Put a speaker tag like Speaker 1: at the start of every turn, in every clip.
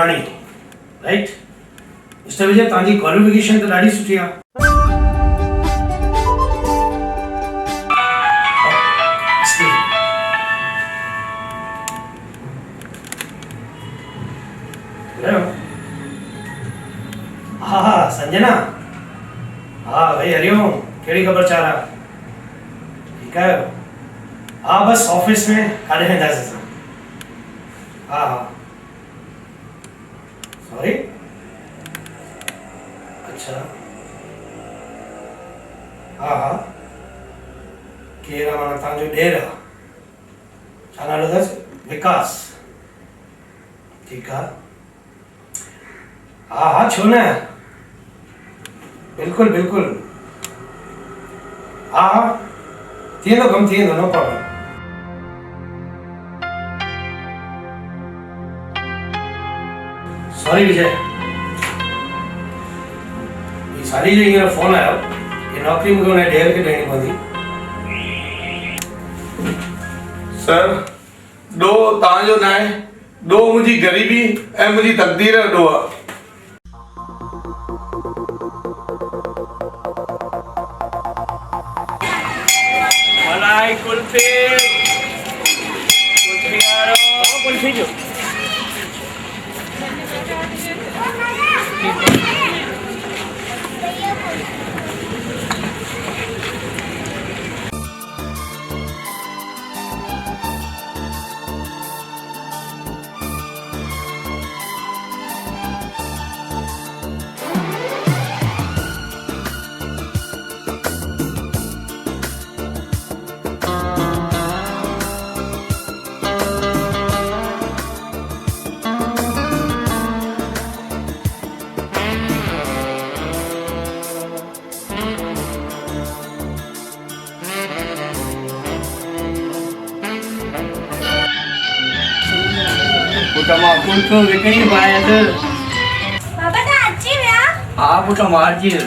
Speaker 1: पुराणी right. Mister Vijay तव्हांजी qualification त ॾाढी सुठी आहे। हाँ संजना, हाँ भाई हरिओम, कहिड़ी ख़बर चाल आहे? ठीकु आहियो? हाँ बस ऑफिस में काॾे वेंदासीं असां। हाँ हाँ सॉरी, अच्छा हाँ हाँ केरु आहे माना तव्हांजो ॾेर आहे? छा नालो अथसि? विकास। ठीकु आहे, हाँ हाँ छो न, बिल्कुलु बिल्कुलु, हाँ हाँ थी वेंदो कमु, थी वेंदो, नो प्रॉब्लम। सॉरी विजय, ये सारी जो हींअर फोन आयो, ये नौकरी मूंखे हुन ॾेर खे ॾियणी पवंदी।
Speaker 2: सर ॾोह तव्हांजो न आहे, ॾोह मुंहिंजी ग़रीबी ऐं मुंहिंजी तक़दीर जो ॾोह आहे।
Speaker 3: मलाई कुल्फी वारो कुल्फी जो पुटमा कुल्फी विकणी पाए
Speaker 4: बाबा ता अच्छी व्या।
Speaker 3: हाँ पुटमा अच्छी है।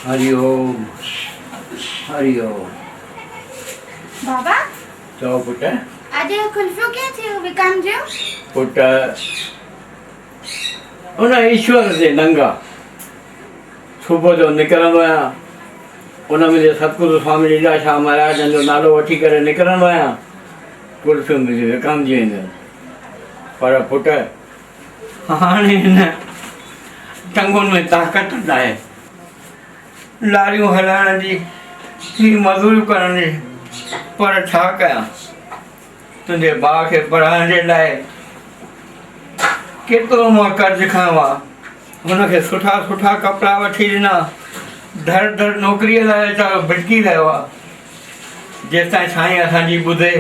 Speaker 3: हरिओम हरिओम।
Speaker 4: बाबा
Speaker 3: चओ पुट।
Speaker 4: आज कुल्फियों क्या थी विकाम जो?
Speaker 3: पुट उन ईश्वर जे नंगा सुबुह जो निकिरंदो आहियां, उन मुंहिंजे सतगुरु स्वामी लीलाशाह महाराजनि जो नालो वठी करे निकिरंदो आहियां, कुल्फियूं मुंहिंजी विकामजी वेंदियूं। पर पुट हाणे हिन टंगुनि में ताक़त न आहे, लारियूं हलाइण जी, ही मज़ूरियूं करण जी, पर छा कयां? तुंहिंजे भाउ खे पढ़ाइण जे लाइ केतिरो मां कर्ज़ु खयो आहे, हुनखे सुठा सुठा कपिड़ा वठी ॾिना, धड़ धड़ नौकिरीअ लाइ वीचारो भिटकी रहियो आहे। जेसिताईं साईं असांजी ॿुधे,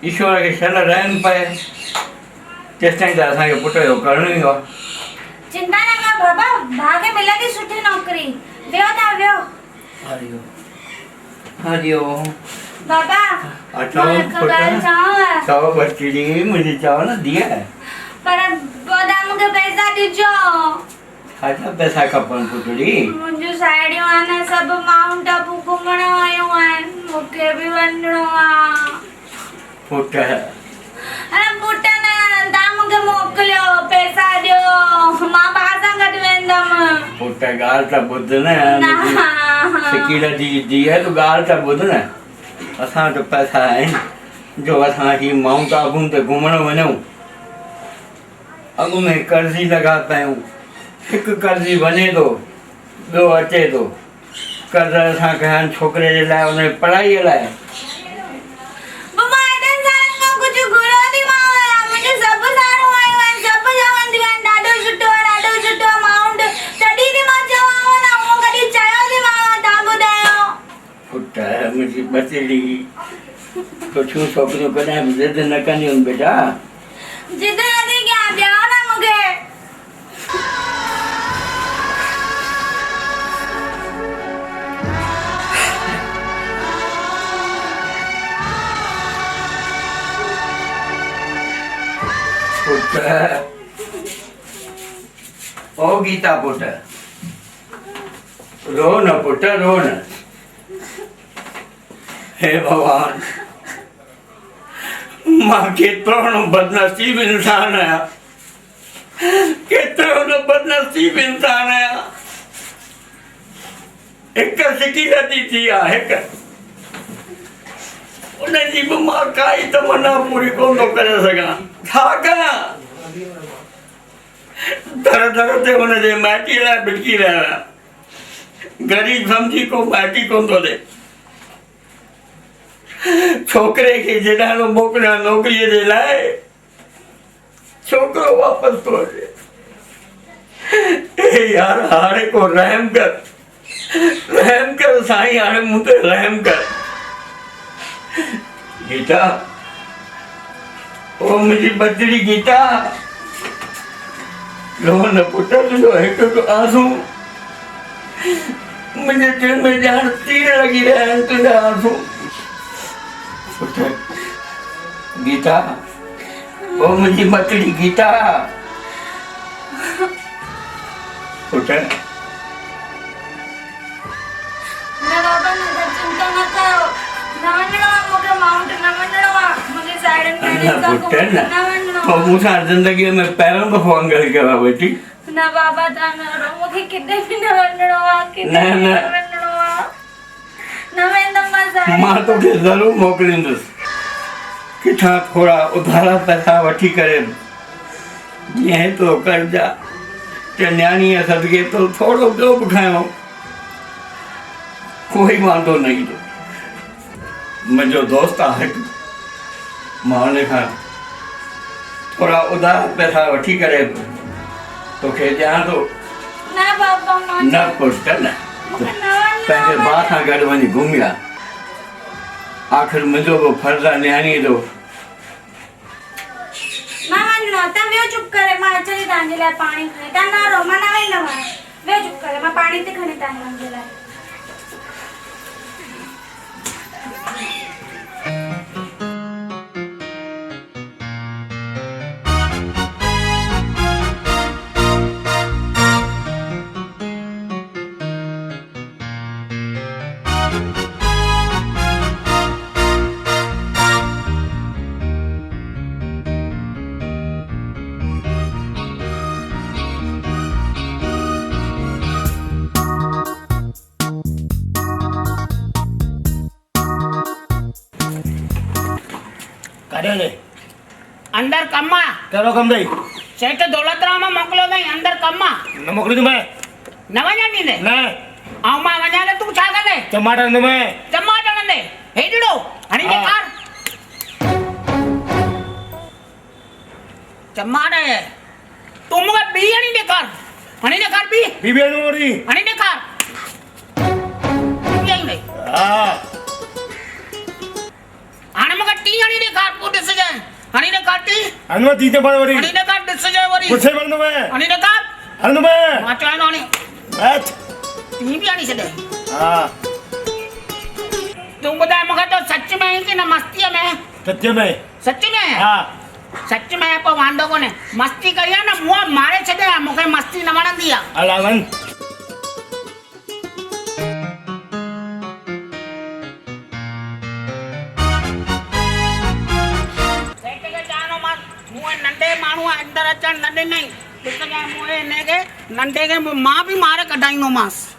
Speaker 3: ईश्वर खे शल रहम पए, तेसिताईं त असांखे पुट जो करिणो ई आहे।
Speaker 4: चिंता न कर बाबा, भागे मिलंदी सुठी नौकरी। वियो ता वियो।
Speaker 3: हरिओम हरिओम।
Speaker 4: बाबा
Speaker 3: अचो पुट, चओ बच्ची जी, मुंहिंजी चओ न धीअ।
Speaker 4: पर बोदा मूंखे पैसा ॾिजो।
Speaker 3: छा पैसा खपनि पुटड़ी?
Speaker 4: मुंहिंजूं साहेड़ियूं आहिनि सभु माउंट आबू घुमण आयूं आहिनि, मूंखे बि वञिणो आहे।
Speaker 3: पुट
Speaker 4: अरे पुट न, तव्हां मूंखे मोकिलियो, पैसा ॾियो, मां भाउ सां गॾु वेंदमि।
Speaker 3: पुट ॻाल्हि त ॿुध न, सिकील जी धीअ, तूं ॻाल्हि त ॿुध न। असां वटि पैसा आहिनि जो असां ही माउंट आबू ते घुमण वञूं, अॻु में कर्ज़ी लॻा पियूं, हिकु कर्ज़ी वञे थो, ॿियो अचे थो। कर्ज़ असां कया आहिनि छोकिरे जे लाइ, हुनजी पढ़ाईअ लाइ। मुंहिंजी बचड़ी, कुझु छोकिरियूं कॾहिं बि ज़िद न कंदियूं आहिनि बेटा।
Speaker 4: जिद नथी कयां, ॾियो न मूंखे।
Speaker 3: पुट गीता पुट रो न पुट रो न। हे भगवान मां केतिरो न बदनसीब इंसान आहियां, केतिरो न बदनसीब इंसान आहियां। हिकु सिकीरती थी आहे, हिकु उनजी बि मां काई तमन्ना पूरी कोन थो करे सघां। छा कयां? दर दर ते हुनजे माइटी लाइ भिटकी रहिया आहियां। ग़रीब सम्झी को माइटी कोन थो ॾे। छोकिरे खे जेॾां मोकिलियां नौकरीअ जे लाइ, छोकिरो वापसि थो अचे। ए यार हाणे को रहम कर, रहम कर साईं, हाणे मूं ते रहम कर। गीता, ओ मुंहिंजी बदड़ी गीता, रो न पुट, तुंहिंजो हिकु हिकु आंसू मुंहिंजे दिलि में ॼाण तीर लॻी रहिया आहिनि। तुंहिंजा आंसू पुट गीता, ओ मुंहिंजी बदड़ी गीता, पुट
Speaker 4: न बाबा न चिंता न कयो, न वञिणो आहे मूंखे माउंट, न वञिणो आहे मुंहिंजी साहेड़ियुनि भेणियुनि सां घुमण, न वञिणो
Speaker 3: तो मूंसां ज़िंदगीअ में पहिरियों दफ़ो अंगड़ कयो आहे बेटी।
Speaker 4: न बाबा तव्हां न रो, मूंखे किथे बि न वञिणो आहे, किथे
Speaker 3: न,
Speaker 4: बि
Speaker 3: न।
Speaker 4: न वञिणो आहे, न वेंदमि मां साहेड़ियुनि
Speaker 3: मां तोखे ज़रूरु मोकिलींदुसि। किथां थोरा उधारा पैसा वठी करे जीअं तो कर्जा ते न्याणीअ सदिके तो थोरो ॿियो बि खयो, कोई वांदो न ईंदो। मुंहिंजो दोस्त आहे हिकु, मां हुन खां थोरा उधार पैसा वठी करे तोखे ॾियां थो।
Speaker 4: न बाबा मां
Speaker 3: न पुट न,
Speaker 4: मूंखे न वञिणो
Speaker 3: पंहिंजे
Speaker 4: आहे।
Speaker 3: भाउ सां गॾु वञी घुमी आ। आख़िर मुंहिंजो बि फर्ज़ु आहे न्याणीअ जो।
Speaker 4: न वञिणो आहे, तव्हां वियो चुप करे, मां अचां थी तव्हांजे लाइ पाणी खणी। तव्हां न रो, मां न वेंदमि हाणे, वियो चुप करे, मां पाणी थी खणी तव्हांजे लाइ।
Speaker 5: अंदर कम आहे।
Speaker 1: कहिड़ो कमु अथई?
Speaker 5: सेठ दौलतराम मोकिलियो अथई, अंदर कम आहे।
Speaker 1: न मोकिलींदुमि
Speaker 5: न वञण ॾींदे?
Speaker 1: न।
Speaker 5: ऐं मां वञा त तूं छा कंदे?
Speaker 1: टमाटर हणंदुमि।
Speaker 5: टमाटर हणंदे? हेॾिड़ो हणी
Speaker 1: हा।
Speaker 5: ॾेखार टमाटर। तूं मूंखे ॿी हणी ॾेखार, हणी ॾेखार ॿी,
Speaker 1: बीबी हणंदुमि वरी।
Speaker 5: हणी ॾेखार। ॿी हणी ॾे।
Speaker 1: हा।
Speaker 5: हाणे मूंखे टी हणी ॾेखार, पोइ ॾिसजांइ। हणी ॾेखार टी,
Speaker 1: हणंदुमि ती टमाटर वरी।
Speaker 5: हणी ॾेखार, ॾिसजांइ वरी।
Speaker 1: पुठे हणंदुमि।
Speaker 5: हणी ॾेखार।
Speaker 1: हणंदुमि।
Speaker 5: मां चवां थो हणी
Speaker 1: बैठ।
Speaker 5: टी बि हणी छॾे।
Speaker 1: हा।
Speaker 5: तूं ॿुधाए मूंखे तो सच में आहीं की न मस्तीअ में?
Speaker 1: सच में।
Speaker 5: सच में?
Speaker 1: हा।
Speaker 5: सच में पोइ वांदो कोन्हे। मस्ती कई आहे न, मुंहुं मारे छॾे आहे, मूंखे मस्ती न वणंदी आहे।
Speaker 1: हला वञ।
Speaker 5: सेठ खे चवंदो मां, मुंहुं नंढे माण्हू अंदरि अचणु न ॾिनई। ॾिसजांइ मुंहुं हिनखे नंढे खे मां बि मारे कढाईंदोमांसि।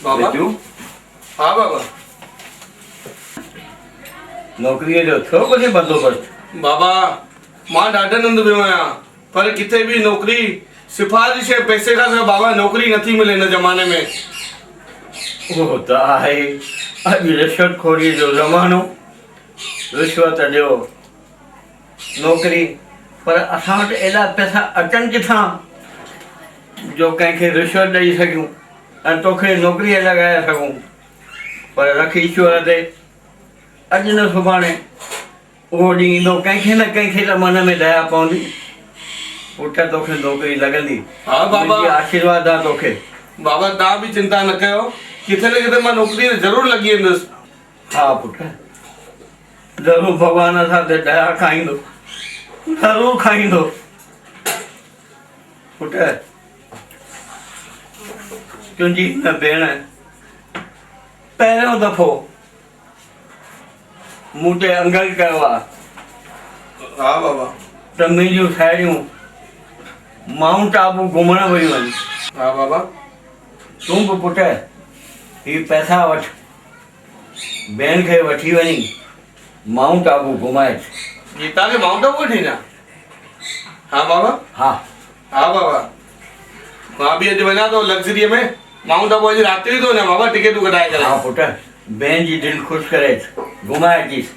Speaker 2: बाबा।
Speaker 3: बेटू,
Speaker 2: हाँ बाबा।
Speaker 3: नौकरीअ जो थियो कुझु बंदोबस्त?
Speaker 2: बाबा मां ॾाढे नंद वियो आहियां, पर किथे बि नौकरी सिफारिश ऐं पैसे खां सिवा बाबा नौकरी नथी मिले हिन ज़माने में।
Speaker 3: उहो त आहे, अॼु रिश्वतखोरीअ जो ज़मानो। रिश्वत ॾियो नौकरी, पर असां वटि एॾा पैसा अचनि किथां जो कंहिंखे रिश्वत ॾेई सघूं ऐं तोखे नौकरीअ लॻाए सघूं। पर रख ईश्वर ते, अॼु न सुभाणे उहो ॾींहुं ईंदो, कंहिंखे न कंहिंखे त मन में दया पवंदी। पुट तोखे नौकरी लॻंदी।
Speaker 2: हा बाबा।
Speaker 3: मुंहिंजी आशीर्वाद आहे तोखे।
Speaker 2: बाबा तव्हां बि चिंता न कयो, किथे न किथे मां नौकरी ज़रूरु लॻी वेंदुसि।
Speaker 3: हा पुट, ज़रूरु भॻवान सां ते दया खाईंदो, ज़रूरु खाईंदो। पुट, तुंहिंजी हिन भेण पहिरियों दफ़ो मूं ते अंगल कयो आहे
Speaker 2: हा बाबा।
Speaker 3: त मुंहिंजूं साहेड़ियूं माउंट आबू घुमण वियूं आहिनि।
Speaker 2: हा बाबा।
Speaker 3: तूं बि पुट ही पैसा वठ, भेण खे वठी वञी माउंट आबू घुमाए।
Speaker 2: जी तव्हांखे माउंट आबू वठी वञा? हा बाबा।
Speaker 3: हा
Speaker 2: हा बाबा, मां बि अॼु वञा थो लग्ज़रीअ में माउंट आबू। अॼु राति जो थो वञा बाबा, टिकेटूं कढाए करे।
Speaker 3: हा पुट, भेण जी दिलि ख़ुशि करे घुमाए अचीसि।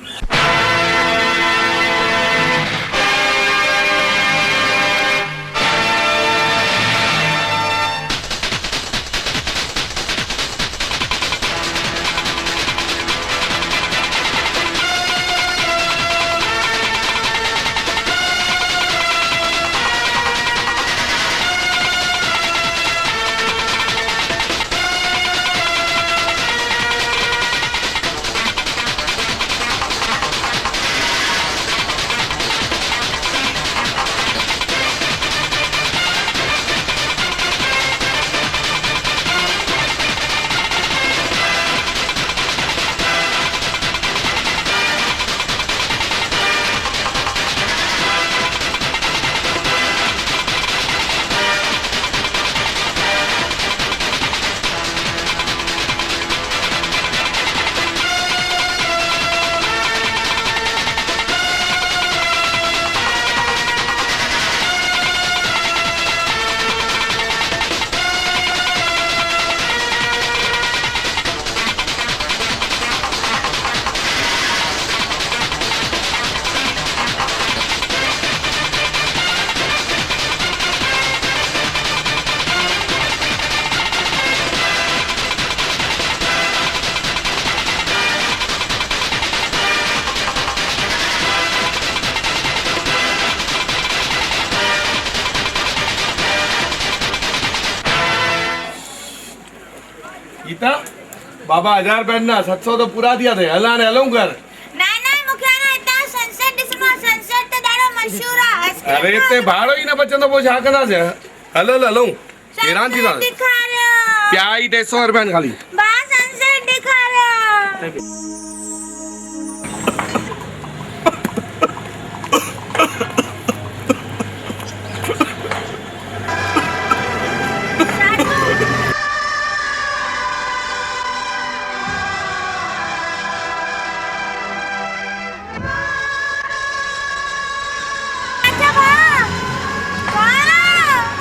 Speaker 2: गीता, बाबा 1000 रुपया ना 700 तो पूरा दिया थे। हला ने हलूं घर।
Speaker 4: नहीं नहीं मूंखे ना हितां सनसेट ॾिसणो आहे। सनसेट त ॾाढो मशहूर आहे।
Speaker 2: अरे इते भाड़ो ही न बचंदो पोइ छा कंदासीं? हलो हलूं, हैरान थी था।
Speaker 4: ॾेखारियो
Speaker 2: क्या ही 300 रुपया खाली।
Speaker 4: बा सनसेट ॾेखारियो।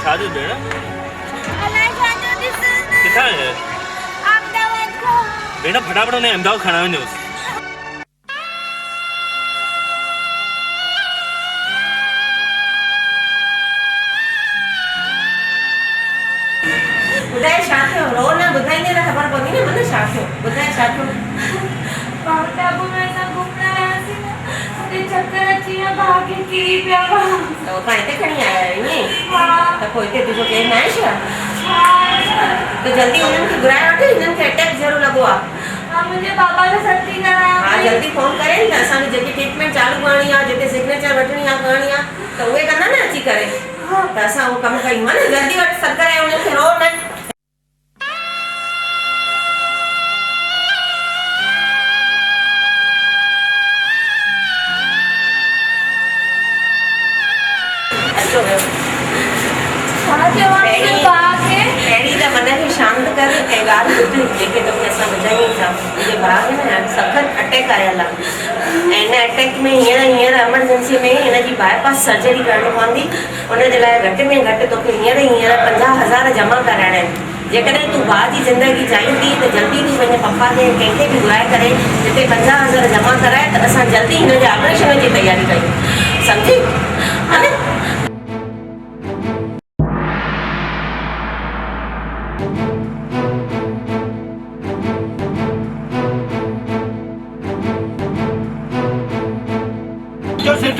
Speaker 6: छाजो भेण
Speaker 4: अलाए छाजो ॾिसनि।
Speaker 6: किथां आहे
Speaker 4: अहमदाबाद खां।
Speaker 6: भेण फटाफट हुन अहमदाबाद खणा वञोसि।
Speaker 7: ॿुधाए छा थियो? रो न, ॿुधाईंदे त ख़बर पवंदी न। मन छा थियो? ॿुधाए छा थियो?
Speaker 4: माउंट आबू में असां घुमण आयासीं न, हुते चक्कर अची विया, भागे किरी पिया हुआ।
Speaker 7: त हुतां हिते खणी आया आहियो ईअं?
Speaker 4: हा।
Speaker 7: त पोइ हिते तुंहिंजो केरु न आहे छा?
Speaker 4: हा।
Speaker 7: त जल्दी हुननि खे घुराए वठि, हिननि खे अटैक ज़रूरु लॻो आहे।
Speaker 4: हा, मुंहिंजे बाबा खे सती कराया।
Speaker 7: हा जल्दी फ़ोन करे न, असांजी जेकी ट्रीटमेंट चालू करणी आहे, जेके सिग्नेचर वठणी आहे करणी आहे, त उहे कंदा न अची करे। त असां उहो कमु कयूं न। जल्दी वटि सॾु कराए हुननि खे। रो न। पहिरीं त मन खे शांत कर ऐं ॻाल्हि ॿुध जेके तोखे असां ॿुधायूं था। मुंहिंजे भाउ खे न सख़त अटैक आयल आहे ऐं हिन अटैक में हींअर एमरजेंसी में हिनजी बाईपास सर्जरी करणी पवंदी। उनजे लाइ घटि में घटि तोखे हींअर 50,000 जमा कराइणा आहिनि। जेकॾहिं तूं भाउ जी ज़िंदगी चाहींदी त जल्दी तूं पंहिंजे पप्पा खे कंहिंखे बि घुराए करे हिते 50,000 जमा कराए त असां जल्दी हिन जे ऑपरेशन जी तयारी कयूं। सम्झी? हा न?
Speaker 1: जो सेठ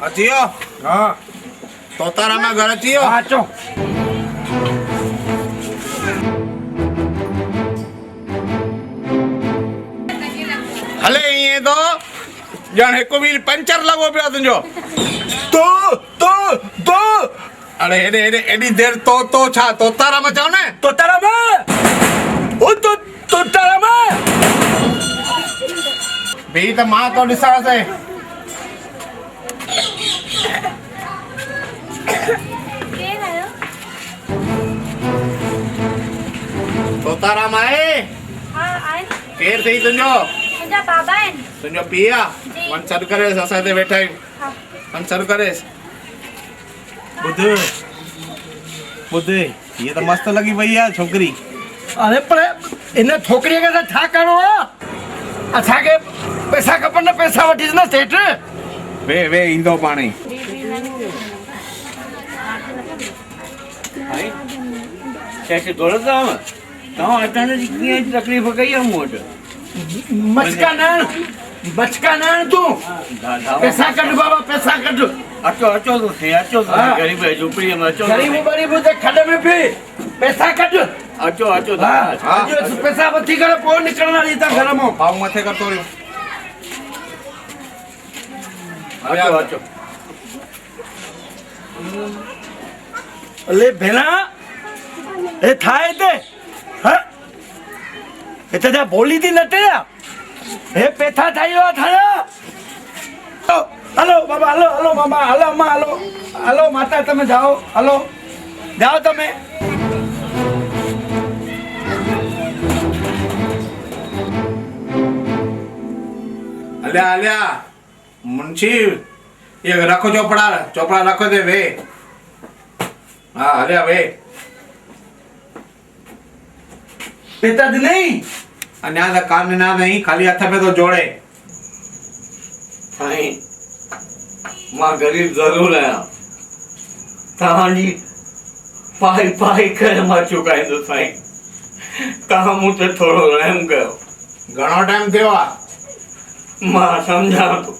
Speaker 8: अची वियो?
Speaker 1: हाँ
Speaker 8: तोताराम घर अची वियो?
Speaker 1: हाँ अचो।
Speaker 2: ॼण हिकु बि पंचर लॻो पियो आहे तुंहिंजो तो तो तो अरे हेॾे हेॾे एॾी देरि तो छा तोताराम चओ न
Speaker 3: तोताराम ओ तोताराम
Speaker 2: भई त मां तो ॾिसां से
Speaker 4: केरु आयो?
Speaker 2: तोताराम आहे
Speaker 4: हा आहे
Speaker 2: केरु अथई तुंहिंजो
Speaker 4: मुंहिंजा बाबा आहिनि।
Speaker 2: तुंहिंजो पीउ आहे
Speaker 4: जी।
Speaker 2: वञ सॾु करेसि असां हिते वेठा आहियूं
Speaker 4: हा
Speaker 2: वञ सॾु करेसि ॿुध ॿुध हीअ त मस्तु लॻी पई आहे छोकिरी
Speaker 3: अरे पर इन छोकिरीअ खे त छा करिणो आहे असांखे पैसा खपनि न पैसा वठीसि न सेठ
Speaker 2: वे ईंदो पाण ई
Speaker 3: सेठ दौलतराम तव्हां अचानक कीअं तकलीफ़ कई आहे मूं वटि मचका न तूं पैसा कढ बाबा पैसा कढ अचो तो सही अचो ग़रीब झोपड़ीअ में अचो ग़रीब त खॾ में पई पैसा कढ अचो पैसा वठी करे पोइ निकिरणा नी था घर मां
Speaker 2: भाऊ मथे कर तोड़ियो
Speaker 3: अचो अले भेणा हे ठाहे हिते जा बोली थी नटे हे पेथा ठाही वियो ठाहिया हलो बाबा हलो मामा हलो अम्मा हलो माता તમે જાઓ હલો જાઓ તમે
Speaker 2: अलिया मुंशी ये रखो चोपड़ा रखो दे वे हाँ अलिया वे
Speaker 3: पेता दी नहीं
Speaker 2: अन्या द कान ना नहीं खाली हथ पे तो जोड़े
Speaker 3: साईं मां गरीब ज़रूर आहियां तव्हांजी पाई करे मां चुकाईंदो साईं तव्हां मूं ते थोरो रहम कयो
Speaker 2: घणो टाइम थियो आहे
Speaker 3: मां सम्झां थो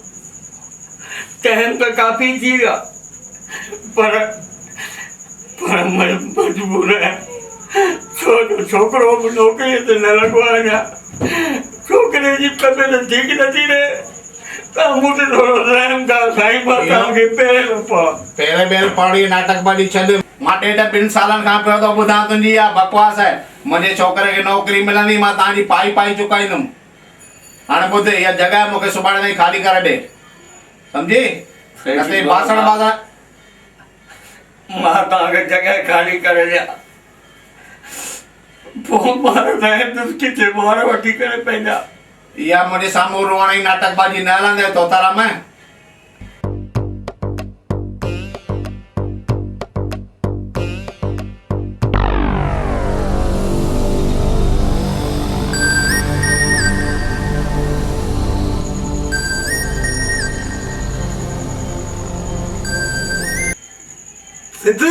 Speaker 3: टाइम त काफ़ी थी विया पर मजबूर आहियां छो जो छोकिरो बि नौकिरीअ ते न लॻो आहे अञा छोकिरे जी तबियत ठीकु नथी रहे तव्हां मूं ते थोरो रहम कयो साईं मां तव्हांखे
Speaker 2: पहिरें बेर पढ़ी नाटक बाजी छॾ मां 2.5 सालनि खां पियो थो ॿुधां तुंहिंजी इहा बकवास आहे मुंहिंजे छोकिरे खे नौकिरी मिलंदी मां तव्हांजी पाई चुकाईंदुमि हाणे ॿुध इहा जॻह मूंखे सुभाणे ताईं खाली करे ॾे सम्झी न बासण
Speaker 3: मां तव्हांखे जॻह खाली करे ॾियां पोइ ॿार किथे ॿार वठी करे पंहिंजा
Speaker 2: इहा मुंहिंजे साम्हूं रोअण जी नाटकबाजी न हलंदे तोताराम
Speaker 3: सिद्ध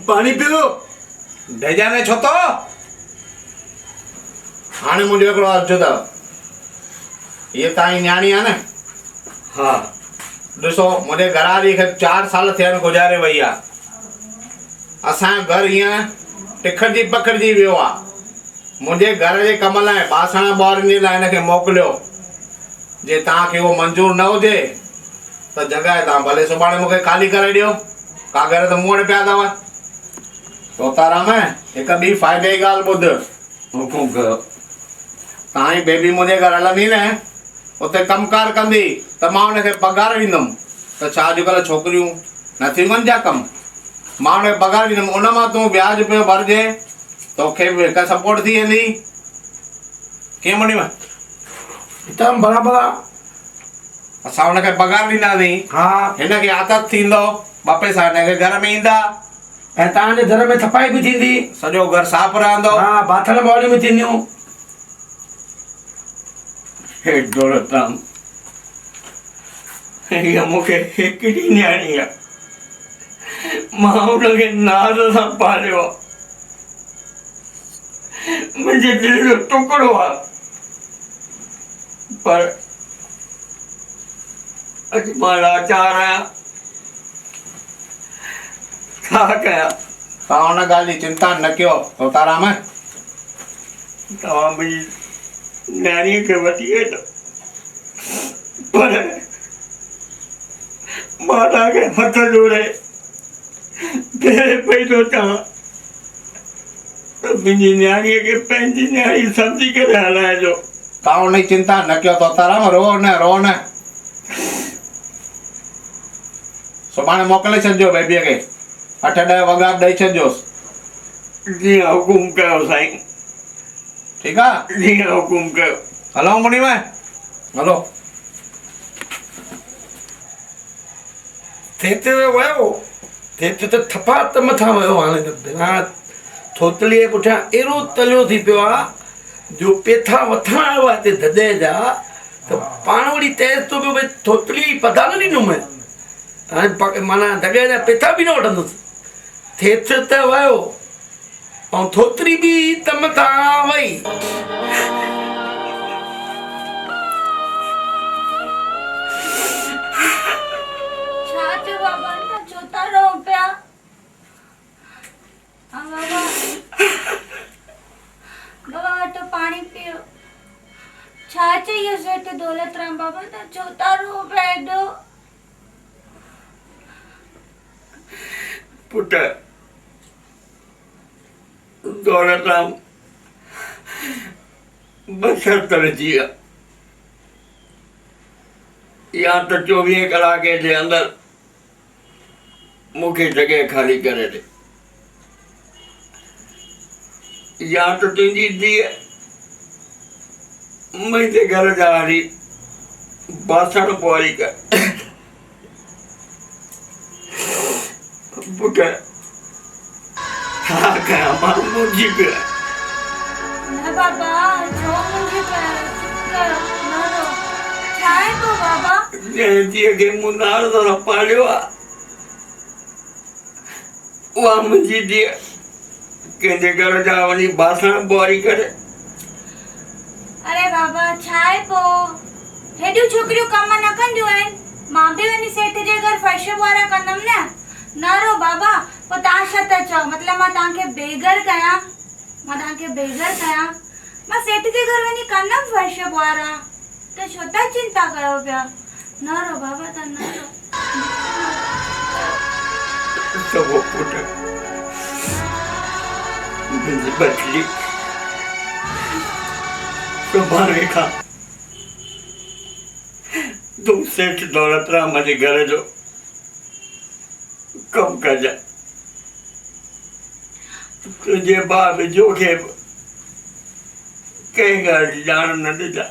Speaker 3: पानी पियो
Speaker 2: भेजा ने छो तो हाणे मुंहिंजो हिकिड़ो अर्ज़ु अथव ये तव्हांजी न्याणी आहे न
Speaker 3: हा
Speaker 2: ॾिसो मुंहिंजे घरवारी खे 4 साल थिया आहिनि गुज़ारे वई आहे असांजो घर हीअं टिखिरजी पखिड़जी वियो आहे मुंहिंजे घर जे कम लाइ बासण ॿोरनि जे लाइ हिनखे मोकिलियो जे तव्हांखे उहो मंज़ूर न हुजे त जॻह तव्हां भले सुभाणे मूंखे खाली करे ॾियो कागर त मूं वटि पिया अथव तोताराम हिकु ॿी फ़ाइदे जी ॻाल्हि ॿुध
Speaker 3: हुकुम कयो
Speaker 2: तव्हांजी बेबी मुंहिंजे घर हलंदी न उते कमकार कंदी त मां हुनखे पघार ॾींदुमि त छा अॼुकल्ह छोकिरियूं नथियूं कनि छा कमु मां हुनखे पघार ॾींदुमि उन मां तूं ब्याज पियो भरिजे तोखे बि हिकु सपोर्ट थी वेंदी कीअं मनी में
Speaker 3: हिकदमि बराबरि आहे
Speaker 2: असां हुनखे पघार ॾींदासीं
Speaker 3: हा
Speaker 2: हिनखे आदत थींदो ॿ पैसा हिनखे घर में ईंदा
Speaker 3: ऐं तव्हांजे घर में सफ़ाई बि थींदी
Speaker 2: सॼो घर साफ़ रहंदो
Speaker 3: हा बाथण ॿोलियूं बि थींदियूं हे दौलतराम हीअ मूंखे हिकिड़ी न्याणी आहे मां हुनखे नाज़ सां पालियो आहे मुंहिंजे दिलि जो टुकड़ो आहे पर अॼु मां लाचार आहियां छा कयां
Speaker 2: तव्हां हुन ॻाल्हि जी चिंता न कयो तोताराम
Speaker 3: तव्हां मुंहिंजी न्याणीअ खे वठी वेठो पर माता के हथ जोड़े तेरे पे तो चवा तो मुंहिंजी न्याणीअ खे पंहिंजी न्याणी सम्झी करे हलाइजो।
Speaker 2: तव्हां उन जी चिंता न कयो तोताराम, रो न। सुभाणे मोकिले छॾिजो बेबीअ खे, 8-10 वॻा ॾेई छॾिजोसि।
Speaker 3: जीअं हुकुम कयो साईं,
Speaker 2: ठीकु आहे?
Speaker 3: जीअं हुकुम कयो।
Speaker 2: हलो मुनी में हलो।
Speaker 9: थिएटर वियो, थिएटर त थपा त मथां वियो। हाणे त बिना थोतलीअ जे पुठियां अहिड़ो तलियो थी पियो आहे जो पेथा वठण आयो आहे हिते ददे जा त पाण वरी तेज़ थो पियो भई थोतली पधा न ॾींदुमि। हाणे माना दगे जा पेथा बि न वठंदुसि। थिएटर त वियो ऐं थोतरी बि त मथां वई।
Speaker 4: छा थियो बाबा, न छो था रो पिया? हाँ बाबा, बाबा वठो पानी पियो। छा चाहिए सेठ दौलत राम बाबा, न छो था रो पिया एॾो?
Speaker 3: पुट दौलत राम बशर्त विझी आहे, या त 24 कलाक जे अंदर मूंखे जॻह खाली करे ॾे, या त तुंहिंजी धीअ मुंहिंजे घर जा हरी बासण पोरी कर। पुट छा कयां मां, मुंहिंजी पियो आहे।
Speaker 4: न बाबा, छो मुंहिंजी पिया? चुप करो, न रो। छा आहे पोइ बाबा?
Speaker 3: जंहिं धीअ खे मूं नार सां पालियो आहे, उहा मुंहिंजी धीअ कंहिंजे घर जा वञी बासण ॿुहारी करे।
Speaker 4: अरे बाबा, छा आहे पोइ? हेॾियूं छोकिरियूं कम न कंदियूं आहिनि। मां बि वञी सेठ जे घर फर्श ॿुहारा कंदमि न। न रो बाबा, पोइ तव्हां छा था चओ? मतिलबु मां तव्हांखे बेघर कयां? मां सेठ जे घर वञी कंदमि फर्श ॿुहारा, त छो था चिंता कयो पिया? न रो बाबा, त न रो।
Speaker 3: सभु पुट मुंहिंजी बचली सुभाणे खां तूं सेठ दौलत राम जे घर जो कमु कजां। तुंहिंजे भाउ बिजो खे बि कंहिं ॻाल्हि जी ॼाण न ॾिजां।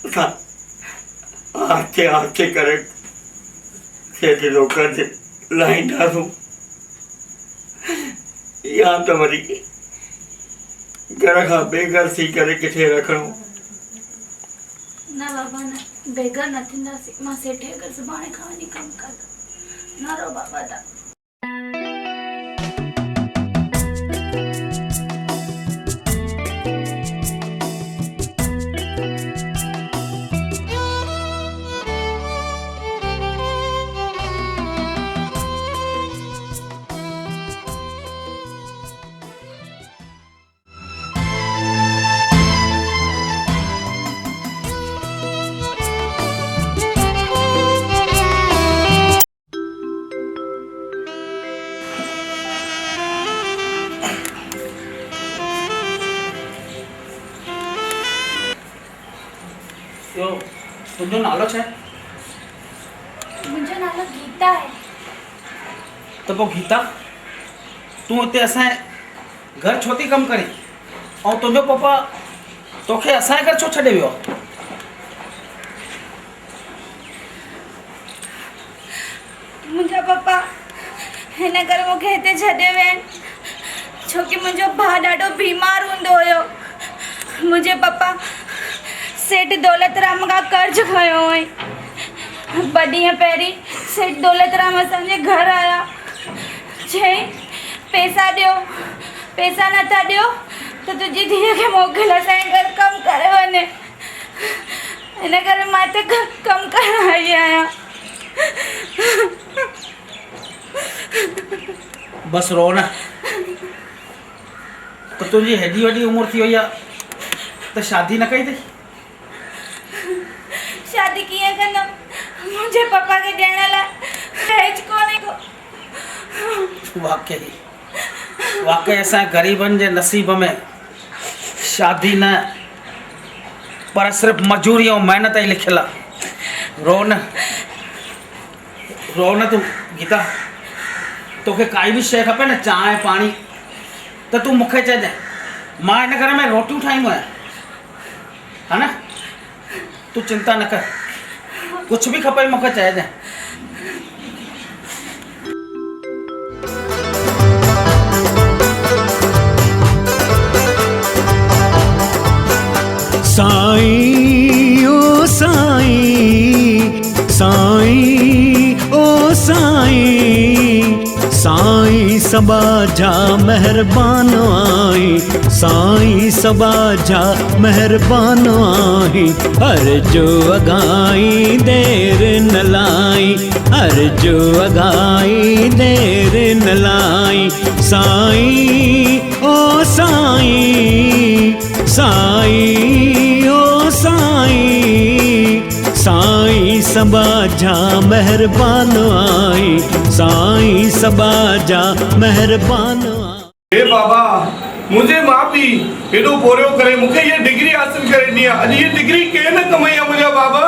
Speaker 3: असां आस्ते करे सेठ जो कर्ज़ु लाहींदासूं, या त वरी घर खां बेघर थी करे किथे रखणो।
Speaker 4: न बाबा, न बेघर न थींदासीं। मां सेठ जे घर सुभाणे खां वञी कमु कंदमि। न रो बाबा तव्हां।
Speaker 5: तुंहिंजो नालो छा आहे?
Speaker 4: मुंहिंजो नालो गीता आहे।
Speaker 5: त पोइ गीता, तूं हिते असांजे घर छो थी कमु करे? ऐं तुंहिंजो पप्पा तोखे असांजे घर छो छॾे वियो आहे?
Speaker 4: मुंहिंजा पप्पा हिन करे मूंखे हिते छॾे विया आहिनि छोकी मुंहिंजो भाउ ॾाढो बीमार हूंदो हुयो। मुंहिंजे पप्पा सेठ दौलत राम खां कर्ज़ु खयो हुई। ॿ ॾींहं पहिरीं सेठ दौलत राम असांजे घर आया, चई पैसा ॾियो, पैसा नथा ॾियो त तुंहिंजी धीअ खे मोकिल असांजे घर कमु करे वञे। हिन करे मां हिते कमु करण आई आहियां।
Speaker 5: बसि रो न। त तुंहिंजी हेॾी वॾी उमिरि थी वई आहे त शादी न कई अथई?
Speaker 4: रखंदमि मुंहिंजे पप्पा खे ॾियण लाइ हेच कोन्हे को।
Speaker 5: वाकई असां ग़रीबनि जे नसीब में शादी न पर सिर्फ़ु मजूरी ऐं महिनत ई लिखियल आहे। रो न तूं गीता, तोखे काई बि शइ खपे न, चांहि पाणी, त तूं मूंखे चइजांइ, मां हिन घर में रोटियूं ठाहींदो आहियां, हा न? तूं चिंता न कर, कुझु बि खपे मूंखे चइजांइ।
Speaker 10: साईं ओ साईं, साईं ओ साईं, साईं सबा जा मेहरबान आई, साईं सबा जा मेहरबान आई, हर जो अगाई देर न लाई, हर जो अगाई देर न लाई, साईं ओ साईं, साईं ओ साईं, साईं सबा जा मेहरबान आई, साईं सबा जा मेहरबान आई।
Speaker 9: हे बाबा, मुझे माफ़ी, हेॾो पोरियो करे मूंखे ये डिग्री हासिल करे ॾिनी आहे। अॼु ये डिग्री केर न कमाई आहे मुंहिंजा बाबा।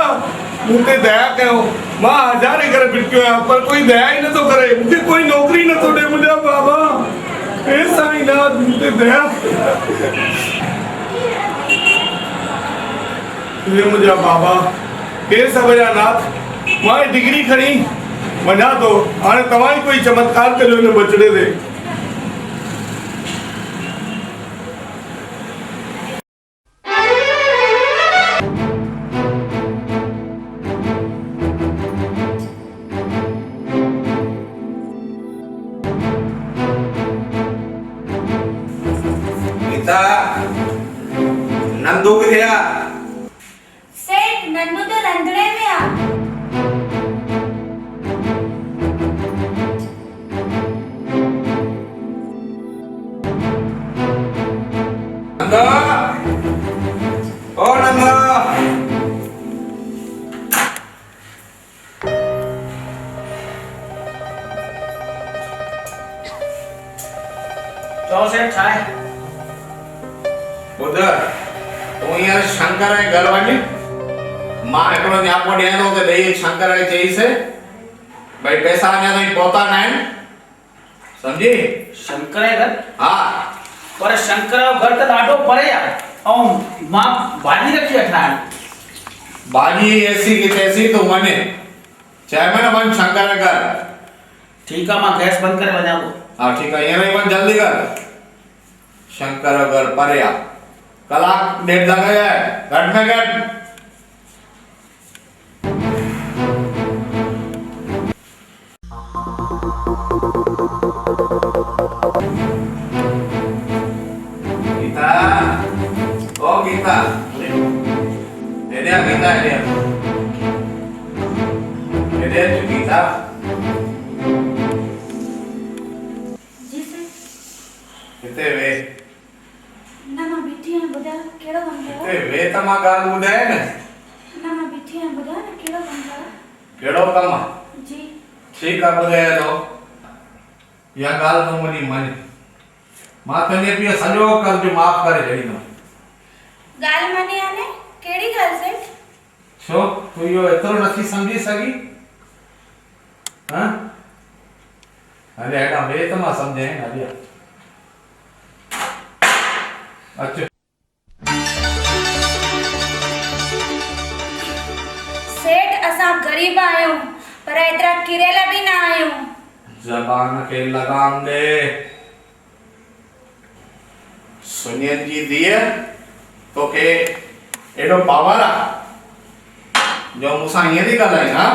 Speaker 9: मूं ते दया कयो, मां हज़ारे करे भिटकियो आहियां पर कोई दया ई नथो करे, मूंखे कोई नौकरी नथो ॾे मुंहिंजा बाबा। हे साईंनाथ, मूं ते दया, हे मुंहिंजा बाबा, हे सभ जा नाथ, मां ये डिग्री खणी वञा थो, हाणे तव्हां ई कोई चमत्कार करियो हिन बचड़े ते।
Speaker 2: नंदू किथे आ?
Speaker 4: सेठ नन्नू तो रंधणे में आ।
Speaker 2: नंदा, ओ नंदा,
Speaker 5: चओ सेठ छा आहे?
Speaker 2: ॿुध, तूं हींअर शंकर जे घर वञ, मां हिकिड़ो न्यापो ॾियां थो त ॾेई शंकर खे चईसि भई पैसा अञा ताईं पहुता न आहिनि, सम्झी?
Speaker 5: शंकर जे घर?
Speaker 2: हा,
Speaker 5: पर शंकर जो घर त ॾाढो परे आहे ऐं मां भाॼी रखी वेठा आहिनि।
Speaker 2: भाॼी ऐसी की तैसी तूं वञ, चइबो न वञ शंकर जे घर।
Speaker 5: ठीकु आहे, मां गैस बंदि करे वञां थो।
Speaker 2: हा ठीकु आहे, हींअर ई वञ, जल्दी कर। शंकर जो घर परे आहे, कलाक ॾेढ लॻे घटि में घटि। गीता, ओ गीता, हेॾे गीता, हेॾे गीता।
Speaker 4: जी सेठ।
Speaker 2: हिते वे,
Speaker 4: न मां बीठी आहियां, ॿुधायो कहिड़ो कमु कयो?
Speaker 2: हिते वे त मां ॻाल्हि ॿुधाए न।
Speaker 4: न मां बीठी आहियां, ॿुधायो न कहिड़ो कमु कयो?
Speaker 2: कहिड़ो कमु आहे?
Speaker 4: जी।
Speaker 2: ठीकु आहे, ॿुधाए थो। इहा ॻाल्हि तूं मुंहिंजी मञ, मां तुंहिंजे पीउ सॼो कर्ज़ु माफ़ करे छॾींदुमि।
Speaker 4: ॻाल्हि मञी आने? कहिड़ी ॻाल्हि सेठ?
Speaker 2: छो तूं इहो एतिरो नथी सम्झी सघी? हाँ? हले हेॾां वे त मां सम्झाए न। हलिया अचो।
Speaker 4: सेठ असां गरीब आहियूं पर एतिरा किरियल बि न आहियूं।
Speaker 2: ज़बान खे लगाम दे। सुनियन जी धीअ तोखे एॾो पावर आहे जो मूंसां हीअं थी ॻाल्हाए? हा,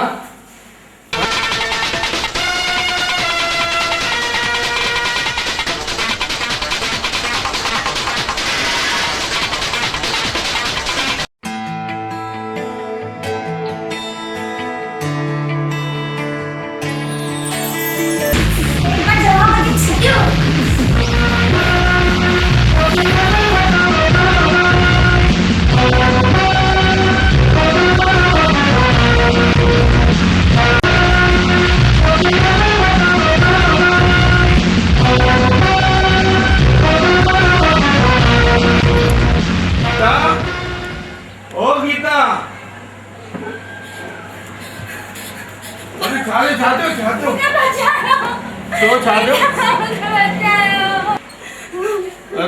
Speaker 9: तो छा थियो?
Speaker 4: मूंखे बचायो।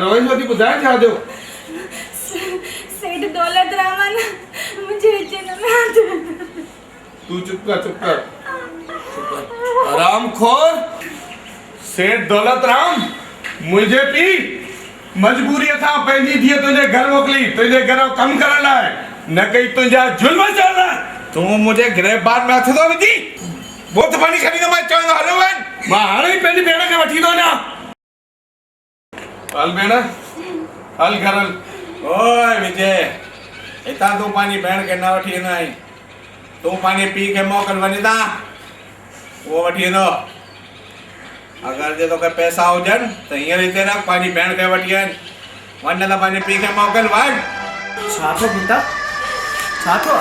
Speaker 9: रोई छो थी ॿुधाए छा थियो?
Speaker 4: सेठ दौलत रामन मुझे विच में हथ।
Speaker 9: तू चुप कर। आराम खोर। सेठ दौलत राम मुझे पी मजबूरी था पंहिंजी धीअ तुंहिंजे घर मोकिली तुंहिंजे घर जो कमु करण लाइ न कई तुंहिंजा जुल्म चढ़ण। तूं मुझे गिरफ़्तार में हथ थो विझी वो त पाणी खणी तो मैं चवंदो हलो वञ मां हाणे ई पंहिंजी भेण खे वठी थो वञा। हल भेण हल घर हल।
Speaker 2: ओए विजय हितां तूं पंहिंजी भेण खे न वठी वेंदो आहीं तूं पंहिंजे पीउ खे मोकिल वञदा उहो वठी वेंदो। अगरि जे तोखे पैसा हुजनि त हींअर हिते रख पंहिंजी भेण खे वठी वञ वञ न त पंहिंजे पीउ खे मोकिल वञ।
Speaker 5: छा थियो गीता छा थियो?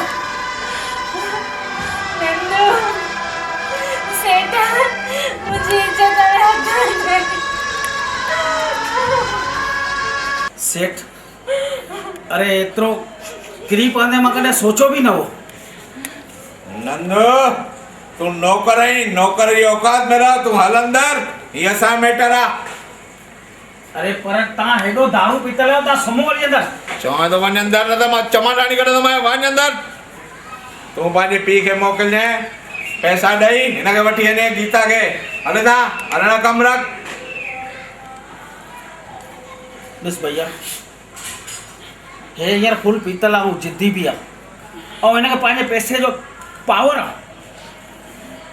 Speaker 4: नंदू सेठ मुझे इज्जत में हथ।
Speaker 5: सेठ अरे एतिरो किरी पवंदे मां कॾहिं सोचो बि न हो।
Speaker 2: नंदू तूं नौकर आहीं नौकर जी औकात में रह तूं हल अंदर हीअ असां मैटर आहे।
Speaker 5: अरे पर तव्हां हेॾो दारू पीतल आहियो तव्हां सुम्हो वञी अंदर।
Speaker 2: चवां थो वञ अंदर न त मां चमाटाणी कढंदोमांइ वञ अंदर। तूं पंहिंजे पीउ खे मोकिलिजांइ पैसा ॾेई हिनखे वठी वञे गीता खे हले था हलण कमु रख।
Speaker 5: ॾिस भैया हे हींअर फुल पीतल आहे ऐं जिद्दी बि आहे ऐं हिनखे पंहिंजे पैसे जो पावर आहे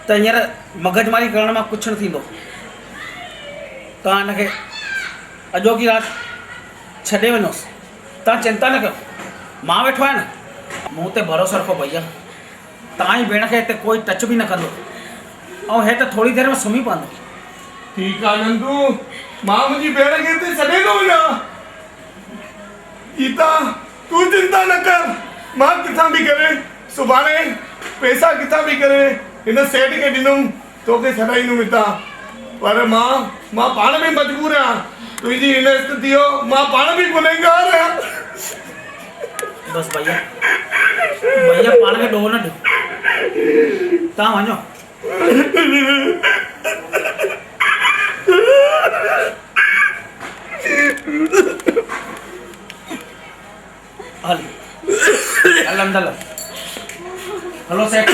Speaker 5: त हींअर मगजमारी करण मां कुझु न थींदो। तव्हां हिनखे अॼोकी राति छॾे वञोसि तव्हां चिंता न कयो मां वेठो आहियां न मूं ते भरोसो रखो भैया तव्हांजी भेण खे हिते कोई टच बि न कंदो ऐं हे त थोरी देरि में सुम्ही पवंदो।
Speaker 9: ठीकु आहे नंदू मां मुंहिंजी भेण खे हिते छॾे थो वञा। गीता तूं चिंता न कर मां किथां बि करे सुभाणे पैसा किथां बि करे हिन सेठ खे ॾिनुमि तोखे छॾाईंदुमि हितां पर मां पाण बि मजबूर आहियां तुंहिंजी हिन स्थिति जो मां पाण बि गुनहगार आहियां।
Speaker 5: बस भैया पाण खे ॾोह न ॾियो तव्हां वञो। हल अंदर हलो सेठ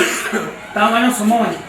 Speaker 5: तव्हां वञो सुम्हो वञो।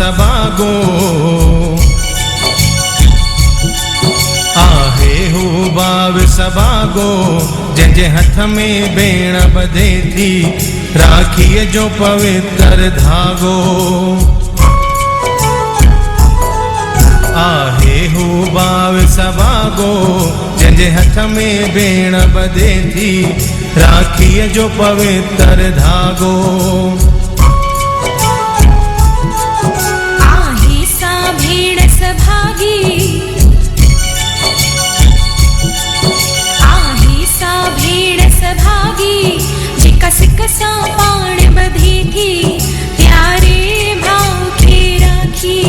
Speaker 10: सबागो आहे हू बाव सबागो जंहिंजे हथ में भेण ॿधे थी राखीअ जो पवित्र धागो आहे हू बाव सबागो जंहिंजे हथ में भेण ॿधे थी राखीअ जो पवित्र धागो
Speaker 11: कसा पाण बधी थी प्यारे भाव खे राखी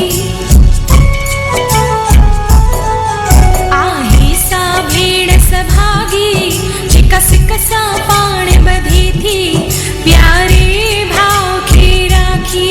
Speaker 11: आहे सा भेण सभागी कसा पाण बधी थी प्यारे भाव खे राखी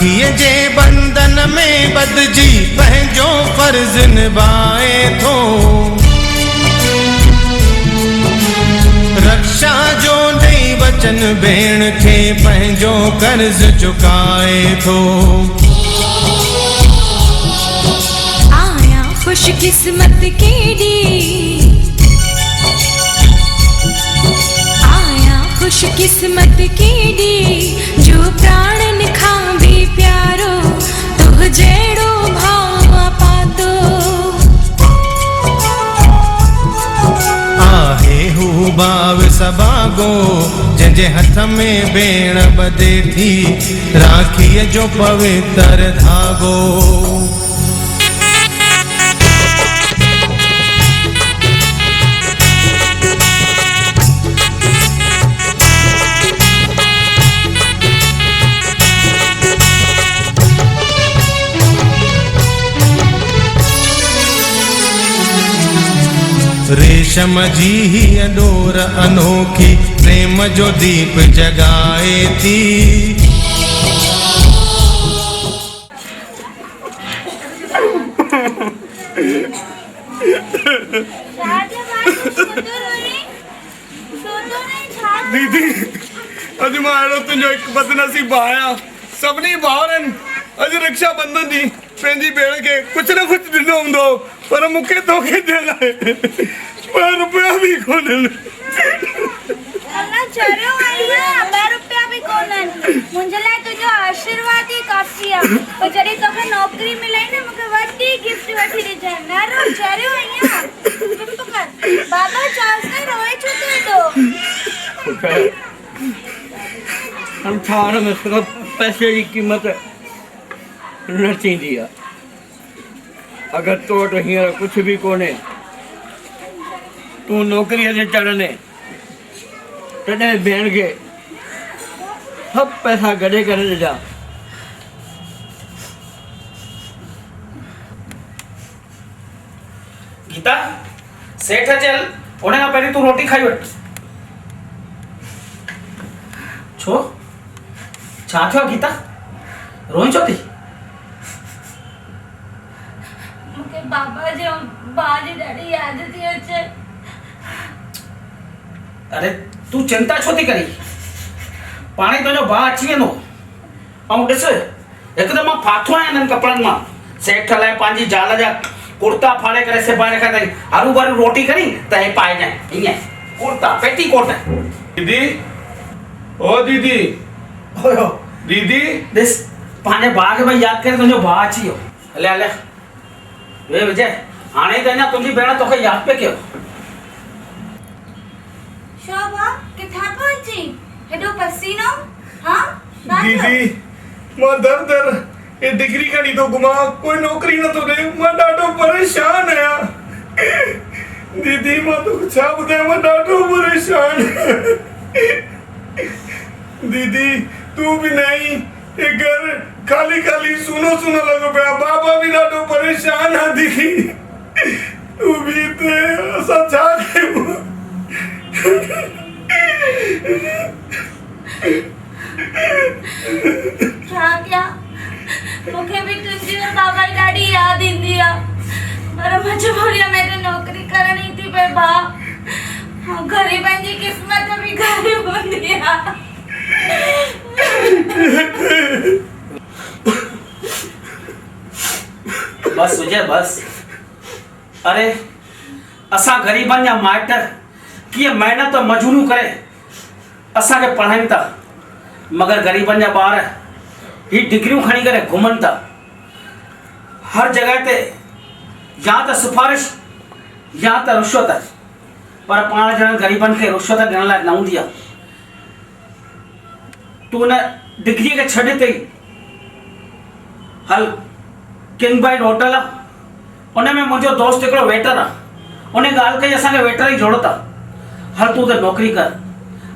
Speaker 10: राखीअ जे बंधन में बदिजी पंहिंजो फर्ज़ निभाए थो। रक्षा जो ॾेई वचन भेण खे पंहिंजो कर्ज़ चुकाए थो।
Speaker 11: आया खुशकिस्मत केॾी, आया खुशकिस्मत केॾी, जो प्राणन खां बि प्यारो तुह जहिड़ो भाव पातो।
Speaker 10: आहे हू भाव सभागो जंहिंजे हथ में भेण ॿधे थी राखीअ जो पवित्र धागो। रेशम जी हीअ डोर अनोखी प्रेम जो दीप जगाए थी।
Speaker 2: दीदी अॼु मां अहिड़ो तुंहिंजो हिकु बदनसीब आहियां। सभिनी भाउरनि अॼु रक्षाबंधन जी पंहिंजी भेण खे कुझु न कुझु ॾिनो हूंदो, पर मूंखे तोखे ॾियण लाइ ॿ रुपया बि कोन्हनि।
Speaker 4: चरियो आई है, 2 रुपया भी कोन्हनि। मुंहिंजे लाइ तुंहिंजो आशीर्वाद ई काफ़ी आहे। पर जॾहिं तोखे नौकरी मिलाई न, मूंखे वॾी गिफ्ट वठी ॾिजांइ। न रो, चरियो आई आहे। चुप कर बाबा, चांस में रोए छो थो एॾो?
Speaker 3: संसार में सिर्फ़ पैसे जी क़ीमत न थींदी आहे। अगरि तो वटि हींअर कुझु बि कोन्हे, तूं नौकरीअ ते चढ़ंदे तॾहिं भेण खे सभु पैसा गॾे करे ॾिजा।
Speaker 5: गीता, सेठ चल उन खां पहिरीं तूं रोटी खाई वठ। छो छा थियो गीता, रोई छो थी?
Speaker 4: मूंखे बाबा जे भाउ जी ॾाढी यादि थी अचे।
Speaker 5: अरे तूं चिंता छो थी करी? पाणे तुंहिंजो भाउ अची वेंदो। ऐं ॾिस, हिकदमि मां फाथो आहियां हिननि कपिड़नि मां। सेठ लाइ पंहिंजी ज़ाल जा कुर्ता फाड़े करे सिबाए रखिया अथई। हरू भरू रोटी खणी त हे पाइजांइ। ईअं कुर्ता पेटीकोट।
Speaker 2: दीदी, ओ दीदी,
Speaker 5: ओयो
Speaker 2: दीदी
Speaker 5: ॾिस, पंहिंजे भाउ खे भई यादि करे तुंहिंजो भाउ अची वियो। हले हले वे विजय, हाणे त अञा तुंहिंजी भेण तोखे यादि पे कयो।
Speaker 4: शोभा, किथां पहुची? हेॾो पसीनो? हाँ
Speaker 2: दीदी, मां दर दर ये डिग्री खणी थो घुमां, कोई नौकरी नथो ॾे। मां ॾाढो परेशान आहियां। दीदी मां तोखे छा ॿुधायां, मां ॾाढो परेशान आहियां। दीदी तूं बि न आई, ये घर खाली खाली सूनो सूनो लॻो पियो आहे। बाबा बि ॾाढो परेशान आहे। दीदी तूं बि हिते, असां छा कयूं?
Speaker 4: छा कयां? मूंखे बि तुंहिंजी और बाबा जी ॾाढी यादि ईंदी आहे, पर मजबूरीअ में त नौकरी करणी थी पए भाउ। ऐं ग़रीबनि जी क़िस्मत बि ग़रीब हूंदी आहे।
Speaker 5: बस विजय बस। अरे असां ग़रीबनि जा माइट कीअं महिनत मजूरियूं करे असांखे पढ़ाइनि था, मगर ग़रीबनि जा ॿार ही डिग्रियूं खणी करे घुमनि था। हर जगह ते या त सिफारिश या त रिश्वत, पर पाण ॼणा ग़रीबनि खे रिश्वत ॾियण लाइ न हूंदी आहे। तूं हुन डिग्रीअ खे छॾे अथई, हल किंग बाइट होटल आहे, उन में मुंहिंजो दोस्त हिकिड़ो वेटर आहे। उन ॻाल्हि कई असांखे वेटर जी ज़रूरत आहे, हल तूं त नौकरी कर।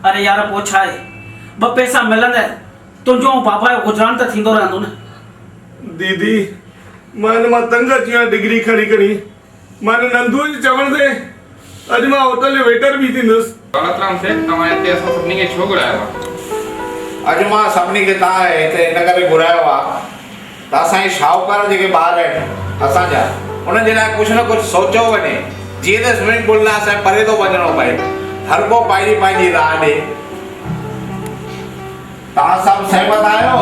Speaker 5: अरे यार पोइ छा आहे, 2 पैसा मिलंदा, तुंहिंजो ऐं बाबा जो गुज़रान त थींदो रहंदो न।
Speaker 2: दीदी मां तंग अची वियो आहियां डिग्री खणी खणी। मां नंदू जे चवण ते अॼु मां होटल जो वेटर बि थींदुसि।
Speaker 12: दौलतराम सेठ, तव्हां हिते असां सभिनी खे छो घुरायो आहे?
Speaker 2: अॼु मां सभिनी खे तव्हां हिते हिन करे घुरायो आहे त असांजे शाहूकार जेके ॿार आहिनि असांजा उन्हनि जे लाइ कुझु न कुझु सोचियो वञे जीअं त स्विमिंग पूल लाइ असांखे परे थो वञिणो पए हर को पंहिंजी पंहिंजी राह ॾे तव्हां सभु सहमत आहियो?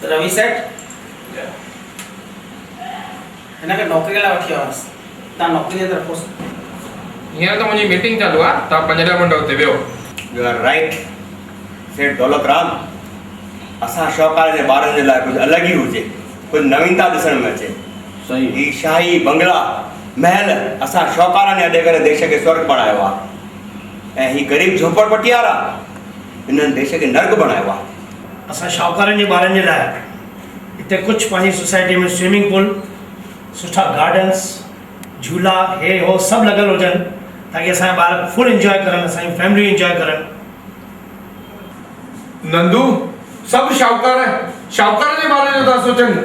Speaker 5: रवि सेठ हिनखे नौकिरी लाइ वठी आयोसि तव्हां नौकिरी जे तरफ़
Speaker 12: हींअर त मुंहिंजी मीटिंग चालू आहे तव्हां 15 मिंट हुते वियो
Speaker 13: यू आर राइट सेठ दौलत राम असां शाहूकार जे ॿारनि जे लाइ कुझु अलॻि ई हुजे कुझु नवीनता ॾिसण में अचे
Speaker 3: सही
Speaker 13: ही शाही बंगला महल असां शाहूकारनि अॾे करे देश खे स्वर्ग बणायो आहे ऐं ही ग़रीब झोपड़पटी वारा हिननि देश खे नर्क बणायो आहे
Speaker 1: असां शाहूकारनि जे ॿारनि जे लाइ हिते कुझु पंहिंजी सोसाइटी में स्विमिंग पूल सुठा गार्डन्स झूला हे हो सभु लॻल हुजनि ताकी असांजा ॿार फुल इंजॉय करनि असांजी फैमिली इंजॉय करनि
Speaker 12: नंदू सभु शाहूकार जे बारे में था सोचनि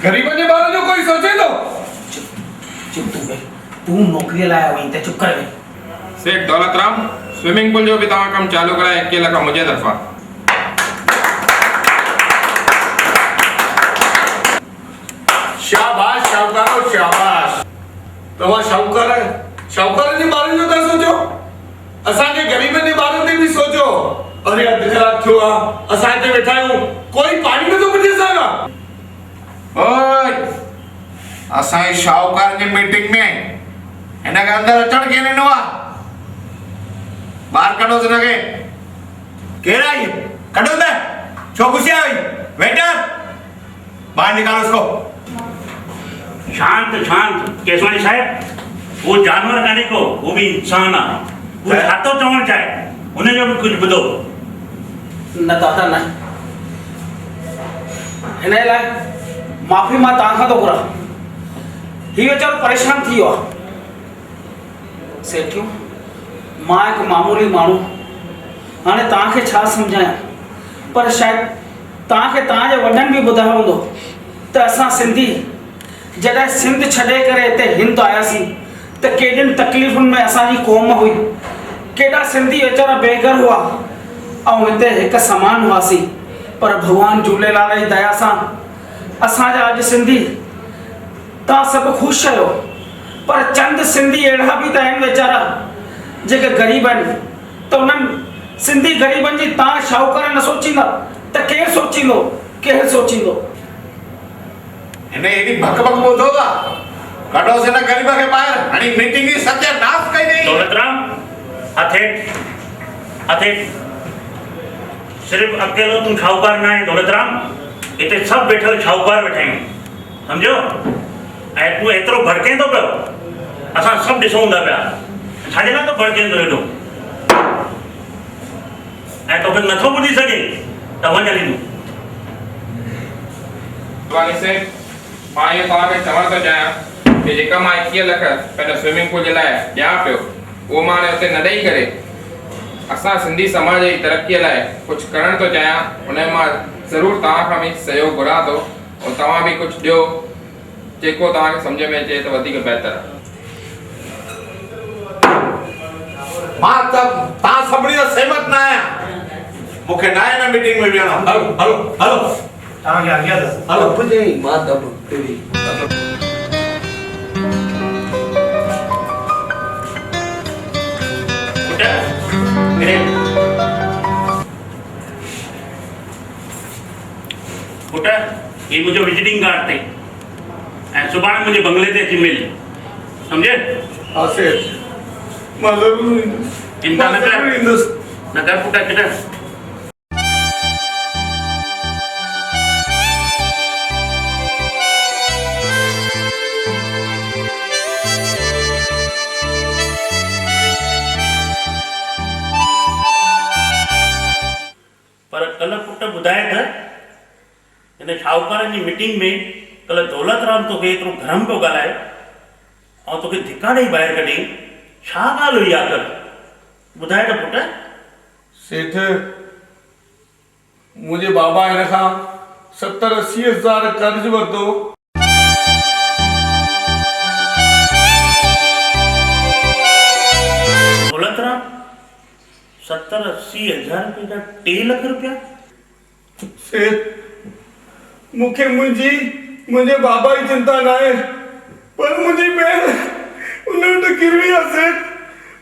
Speaker 12: ग़रीबनि जे बारे में कोई सोचे थो
Speaker 5: चुप तूं वे तूं नौकिरीअ लाइ आयो आहीं त चुप कर वे
Speaker 12: सेठ दौलत राम स्विमिंग पूल जो भी तव्हां कमु चालू कराए 1 लख मुंहिंजे तरफ़ां
Speaker 2: शाबाश शाहूकारो शाबाश तव्हां शाहूकारनि जे बारे में था सोचो असांजे ग़रीबनि जे बारे में बि सोचो अरे अधु कलाक थियो आहे असां हिते वेठा आहियूं कोई पाणी नथो पुछे असांखां ओए असांजे शाहूकार जी मीटिंग में हिनखे अंदरि अचणु केरु ॾिनो आहे ॿाहिरि कढोसि हिनखे केरु आहे इहो कढो न छो गुस्से आई वेटर ॿाहिरि निकालो इसको
Speaker 6: शांत शांत केसवानी साहब वो जानवर कान्हे को वो भी इंसान आहे वो छा थो चवणु चाहे उनजो बि कुझु ॿुधो
Speaker 5: न दादा न हिन लाइ माफ़ी मां तव्हां खां थो घुरां हीउ वीचारो परेशान थी वियो आहे सेठियूं मां हिकु मामूली माण्हू हाणे तव्हांखे छा सम्झायां पर शायदि तव्हांखे तव्हांजे वॾनि बि ॿुधायो हूंदो त असां सिंधी जॾहिं सिंध छॾे करे हिते हिंद आयासीं त केॾियुनि तकलीफ़ुनि में असांजी क़ौम हुई केॾा सिंधी वीचारा बेघर हुआ ऐं हिते हिकु समान हुआसीं पर भॻवान झूलेलाल जी दया सां असांजा अॼु सिंधी तव्हां सभु ख़ुशि आहियो पर चंद सिंधी अहिड़ा बि त आहिनि वीचारा जेके ग़रीब आहिनि त उन्हनि सिंधी ग़रीबनि जी तव्हां शाहूकार न सोचींदा त केरु सोचींदो
Speaker 2: हिन हेॾी भक ॿुधो था कढोसि हिन ग़रीब खे ॿाहिरि हाणे मीटिंग जी सत्यानाश कई अथई
Speaker 6: दौलतराम अथेट सिर्फ अकेलो तूं शाहूकार न आहे दौलतराम हिते सभु वेठल शाहूकार वेठा आहियूं सम्झो ऐं तूं एतिरो भड़के थो पियो असां सभु ॾिसूं था पिया छाजे लाइ तो भड़के थो हेॾो ऐं तोखे नथो ॿुधी सघे त वञ हली
Speaker 12: वानी सेठ मां इहो तव्हांखे चवणु थो चाहियां कि जेका मां 21 लख पंहिंजो स्विमिंग पूल जे लाइ ॾियां पियो उहो मां हाणे हुते न ॾेई करे असां सिंधी समाज जी तरक़ीअ लाइ कुझु करणु थो चाहियां उन में मां ज़रूरु तव्हां खां बि सहयोग घुरां थो ऐं तव्हां बि कुझु ॾियो जेको तव्हांखे सम्झ में अचे त वधीक बहितर आहे
Speaker 2: मां त तव्हां सभिनी सां सहमत न आहियां मूंखे न आहे हिन मीटिंग में विहणो हलो
Speaker 1: तव्हांखे आज्ञा अथव
Speaker 9: हलो पुॼे मां दब तेरी
Speaker 6: पुट ये मुझे विजिटिंग कार्ड थे ऐं सुभाणे मुझे बंगले ते अची मिल समझे
Speaker 2: हा सेठ मां ज़रूरु
Speaker 6: चिंता न कर पुट किधर पर कल पुट ॿुधाए त हिन शाहूकारनि जी मीटिंग में कल दौलतराम तोखे एतिरो गरम पियो ॻाल्हाए ऐं तोखे धिका ॾेई ॿाहिरि कढई छा ॻाल्हि हुई आख़िर ॿुधाए त पुट
Speaker 9: सेठ मुंहिंजे बाबा हिन खां 70-80 हज़ार कर्ज़ वरितो
Speaker 6: दौलतराम 70-80 हज़ार रुपये का 2 लाख रुपया।
Speaker 9: सेठ मूंखे मुंहिंजे बाबा जी चिंता न आहे, पर मुंहिंजी भेण उन वटि गिरवी आहे सेठ,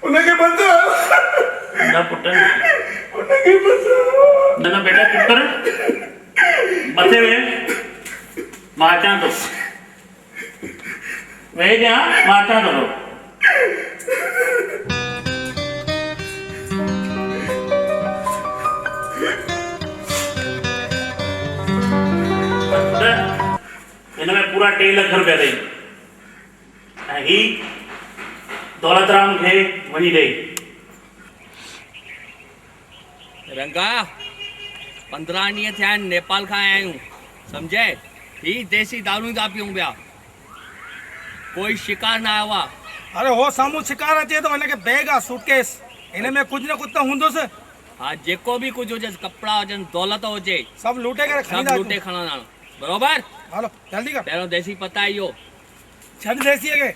Speaker 9: उनखे बचायो।
Speaker 6: ना पुट,
Speaker 9: उनखे बचायो।
Speaker 6: ना बेटा चुप कर, मथे वे, मां अचां थो, वे जा, मां अचां थो। इनमें पूरा 2 लाख रुपया ॾेई ऐं ही दौलतराम खे वञी ॾेई।
Speaker 3: रंगा 15 ॾींहं थिया आहिनि नेपाल खां आया आहियूं, सम्झे? ही देसी दारू था पियूं पिया, कोई शिकार न आयो आहे।
Speaker 8: अरे हो साम्हूं शिकार अचे थो, हिनखे बैग आहे सूटकेस, हिन में कुझु न कुझु त हूंदुसि।
Speaker 3: हा, जेको बि कुझु हुजे, कपिड़ा हुजनि, दौलत हुजे,
Speaker 8: सभु लूटे करे
Speaker 3: सभु लूटे खणंदा आहिनि, बरोबर?
Speaker 8: हलो जल्दी कर।
Speaker 3: पहिरों देसी पता इहो
Speaker 8: छॾ देसीअ खे।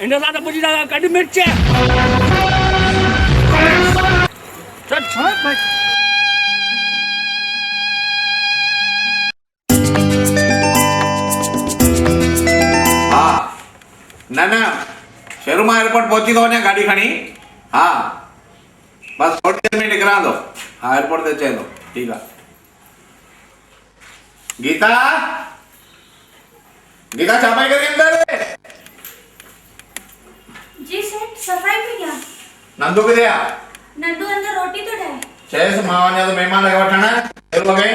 Speaker 3: इन सां त पुॼी था कॾ मिर्च
Speaker 2: हाँ न शेरू मां एयरपोर्ट पहुची थो वञा गाॾी खणी। हाँ बस थोड़ी देर में निकिरां थो। हाँ एयरपोर्ट ते अचे थो, ठीकु आहे। गीता गीता छा पई करी अंदर?
Speaker 4: जी सेठ, सफाई में क्या?
Speaker 2: नंदू किथे आहे?
Speaker 4: नंदू अंदर रोटी तो ठाहे।
Speaker 2: चयसि मां वञा थो महिमान खे वठण, वगे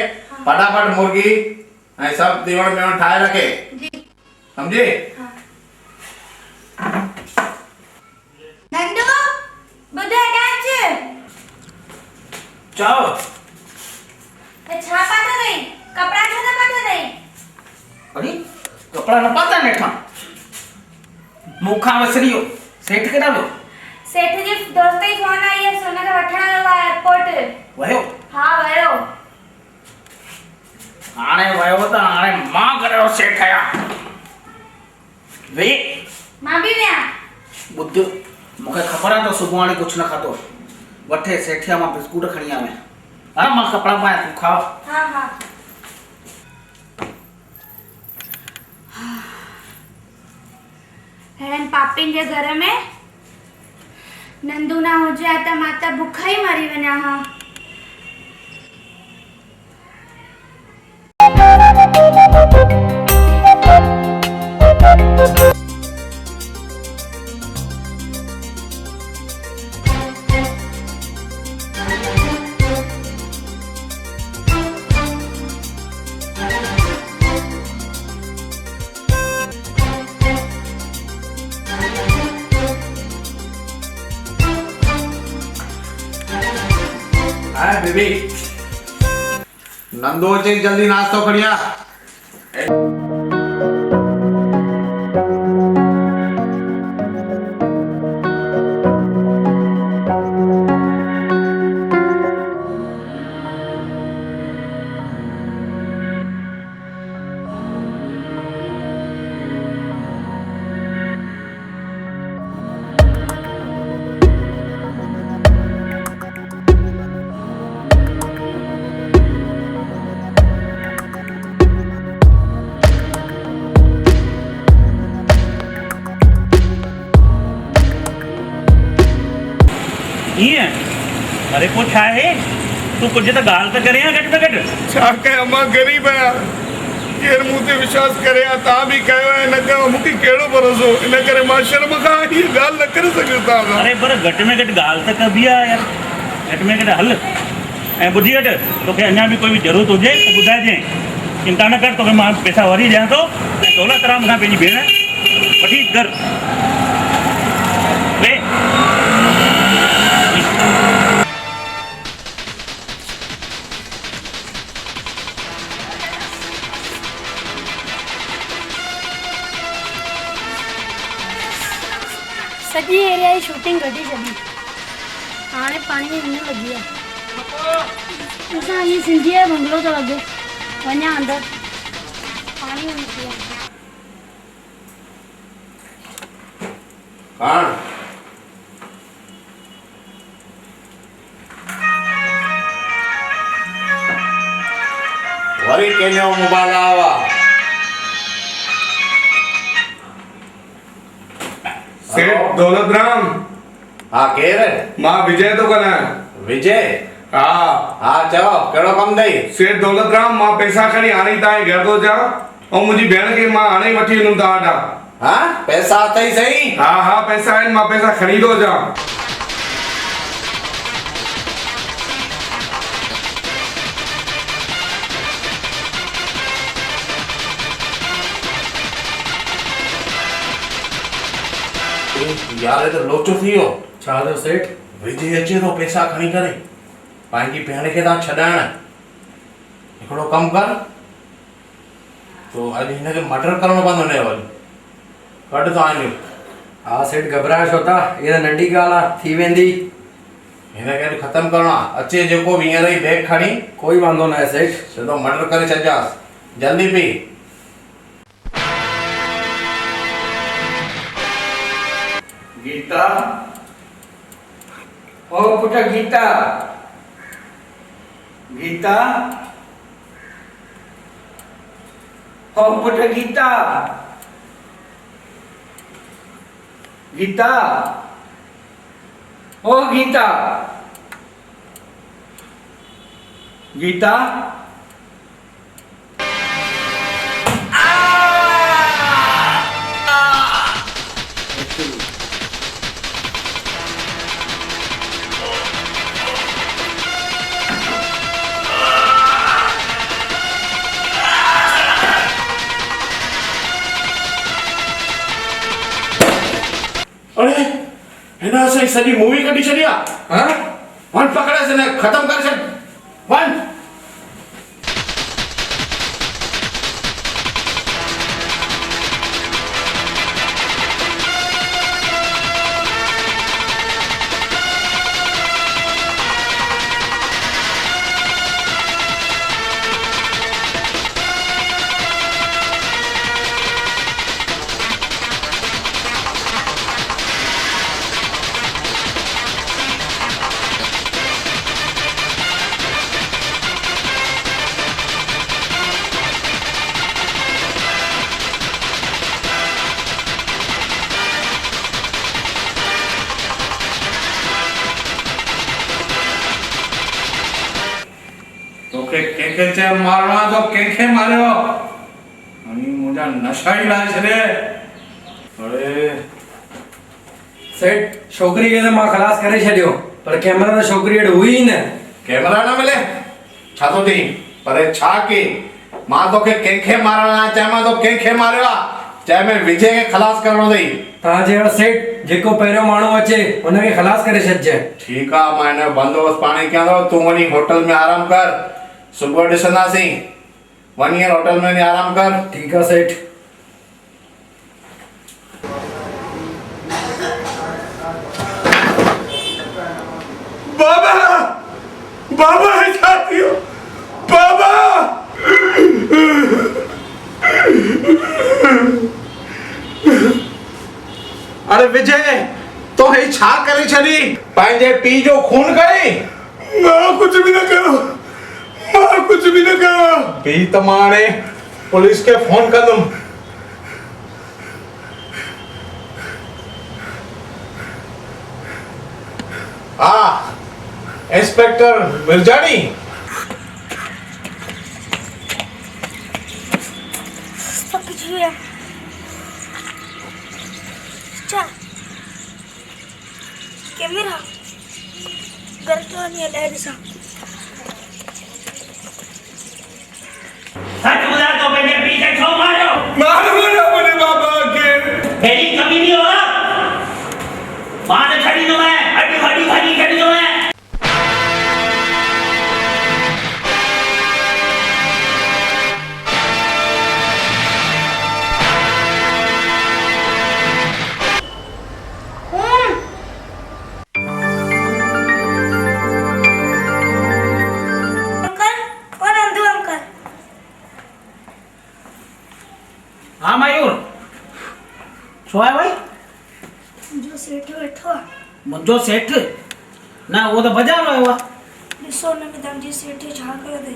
Speaker 2: फटाफट मुर्गी ऐं सभु तीवण में ठाहे रखे, सम्झी?
Speaker 4: नंदू ॿुधाए डांस
Speaker 5: चओ
Speaker 4: ए छा पाता गई? कपड़ा छा न पाता गई?
Speaker 5: अरे कपड़ा न पाता नेठा मुखा वसरी हो। सेठ केड़ा लो?
Speaker 4: सेठ जी दोस्त ही फोन आई है, सोना का वठण आयो आहे एयरपोर्ट।
Speaker 5: वयो?
Speaker 4: हाँ वयो।
Speaker 5: हाणे वयो त हाणे मां करे सेठ आया वे
Speaker 4: मां भी विया।
Speaker 5: बुद्ध मूंखे ख़बर आहे तो सुबुह हाणे कुछ न खातो वठे सेठिया मां बिस्कुट खणी आवे। हां मां कपड़ा पाया तू खाओ।
Speaker 4: हाँ हाँ हेन पापिन जे घर में नंदू ना हो जाए त माता भूखा ही मरी वना। हाँ
Speaker 2: हाय बेबी नंदू अचे जल्दी नाश्तो खड़िया।
Speaker 6: ईअं अरे पोइ छा आहे तूं कुझु त ॻाल्हि त करे घटि में घटि
Speaker 8: छा कयां मां गरीब आहियां केरु मूं ते विश्वास करे हा तव्हां बि कयो ऐं न कयो मूंखे कहिड़ो भरोसो इन करे मां शर्म खां हीअ ॻाल्हि न करे सघंदा
Speaker 6: अरे पर घटि में घटि ॻाल्हि त कबी आहे यार घटि में घटि हल ऐं ॿुधी वठि तोखे अञा बि कोई बि ज़रूरत हुजे त ॿुधाइजांइ चिंता न कर तोखे मां पैसा वरी ॾियां थो ऐं दौलत राम खां पंहिंजी भेण वठी कर
Speaker 14: सॼी एरिया जी शूटिंग कढी छॾी हाणे पाणी में वञणु लॻी आहे असां हीअ सिंधीअ जो बंगलो थो लॻे वञा अंदरि पाणी में निकिरी आहे
Speaker 2: वरी कंहिंजो मोबाइल आयो आहे
Speaker 8: सेठ दौलत राम
Speaker 2: हा केर
Speaker 8: मां विजय थो ॻाल्हायां
Speaker 2: विजय
Speaker 8: हा
Speaker 2: हा चओ कहिड़ो कमु अथई
Speaker 8: सेठ दौलत राम मां पैसा खणी हाणे तव्हांजे घर थो अचां ऐं मुंहिंजी भेण खे मां हाणे ई वठी वेंदुमि तव्हां वटां
Speaker 2: हा पैसा अथई सही
Speaker 8: हा हा पैसा आहिनि मां पैसा खणी थो अचां
Speaker 2: यार ये तो लोचो थी वियो
Speaker 1: छा थियो सेठ
Speaker 2: विजय अचे थो पैसा खणी करे पंहिंजी भेण खे था छॾाइण हिकिड़ो कमु कर तो अॼु हिनखे मर्डर करणो पवंदो हिनजो वरी कढ तो आनियो
Speaker 1: हा सेठ घबरायो छो था इहा त नंढी ॻाल्हि आहे थी वेंदी
Speaker 2: हिनखे अॼु ख़तमु करणो आहे अचे जेको बि हींअर ई बैग खणी
Speaker 1: कोई वांदो न आहे सेठ
Speaker 2: सिधो मर्डर करे छॾिजांसि जल्दी पी
Speaker 3: गीता ओ पुट गीता गीता ओ पुट गीता गीता ओ गीता गीता
Speaker 2: अरे हिन असांजी सॼी मूवी कढी छॾी आहे हाँ वञ पकड़ेसि हिन ख़तमु करे छॾ वञ तोखे कंहिंखे चयो मारणो आहे तो कंहिंखे मारियो अनि मुंहिंजा नशा ई लाहे छॾे अरे
Speaker 1: सेठ छोकिरी खे त मां ख़लास करे छॾियो पर कैमरा त छोकिरी वटि हुई ई न
Speaker 2: कैमरा न मिले छा थो थी पर छा की मां तोखे कंहिंखे मारणो आहे चाहे मां तो कंहिंखे मारियो आहे चाहे मैं विजय खे ख़लास करणो अथई
Speaker 1: तव्हां जहिड़ो सेठ जेको पहिरियों माण्हू अचे हुनखे ख़लास करे छॾिजांइ
Speaker 2: ठीकु आहे मां हिन जो बंदोबस्तु पाणे कयां थो तूं वञी होटल में आराम कर सुबुह ॾिसंदासीं वञी होटल में आराम कर
Speaker 1: ठीक है सेठ
Speaker 8: बाबा बाबा छाती हो बाबा
Speaker 2: अरे विजय तो हे छा करे छड़ी पंहिंजे पी जो खून कई
Speaker 8: मां कुछ भी न कयो मां कुछ भी न कयो
Speaker 2: पी त मां हाणे पुलिस के फोन कंदुमि हा इंस्पेक्टर मिर्जानी।
Speaker 14: कैमरा घर तो नहीं है डैडी साहब।
Speaker 6: सच बता तो मेरे पीछे क्यों मारो?
Speaker 8: मारो ना मेरे बाबा के।
Speaker 6: तेरी कमी नहीं होगा। मार खड़ी दो मैं, हड्डी हड्डी हड्डी खड़ी दो मैं।
Speaker 5: हाँ मयूर छो है भाई?
Speaker 14: जो सेठ बैठो
Speaker 5: मुंजो सेठ ना वो तो बाजार में हुआ।
Speaker 14: ॾिसो न में तव्हांजी सेठ छा कयो अथई।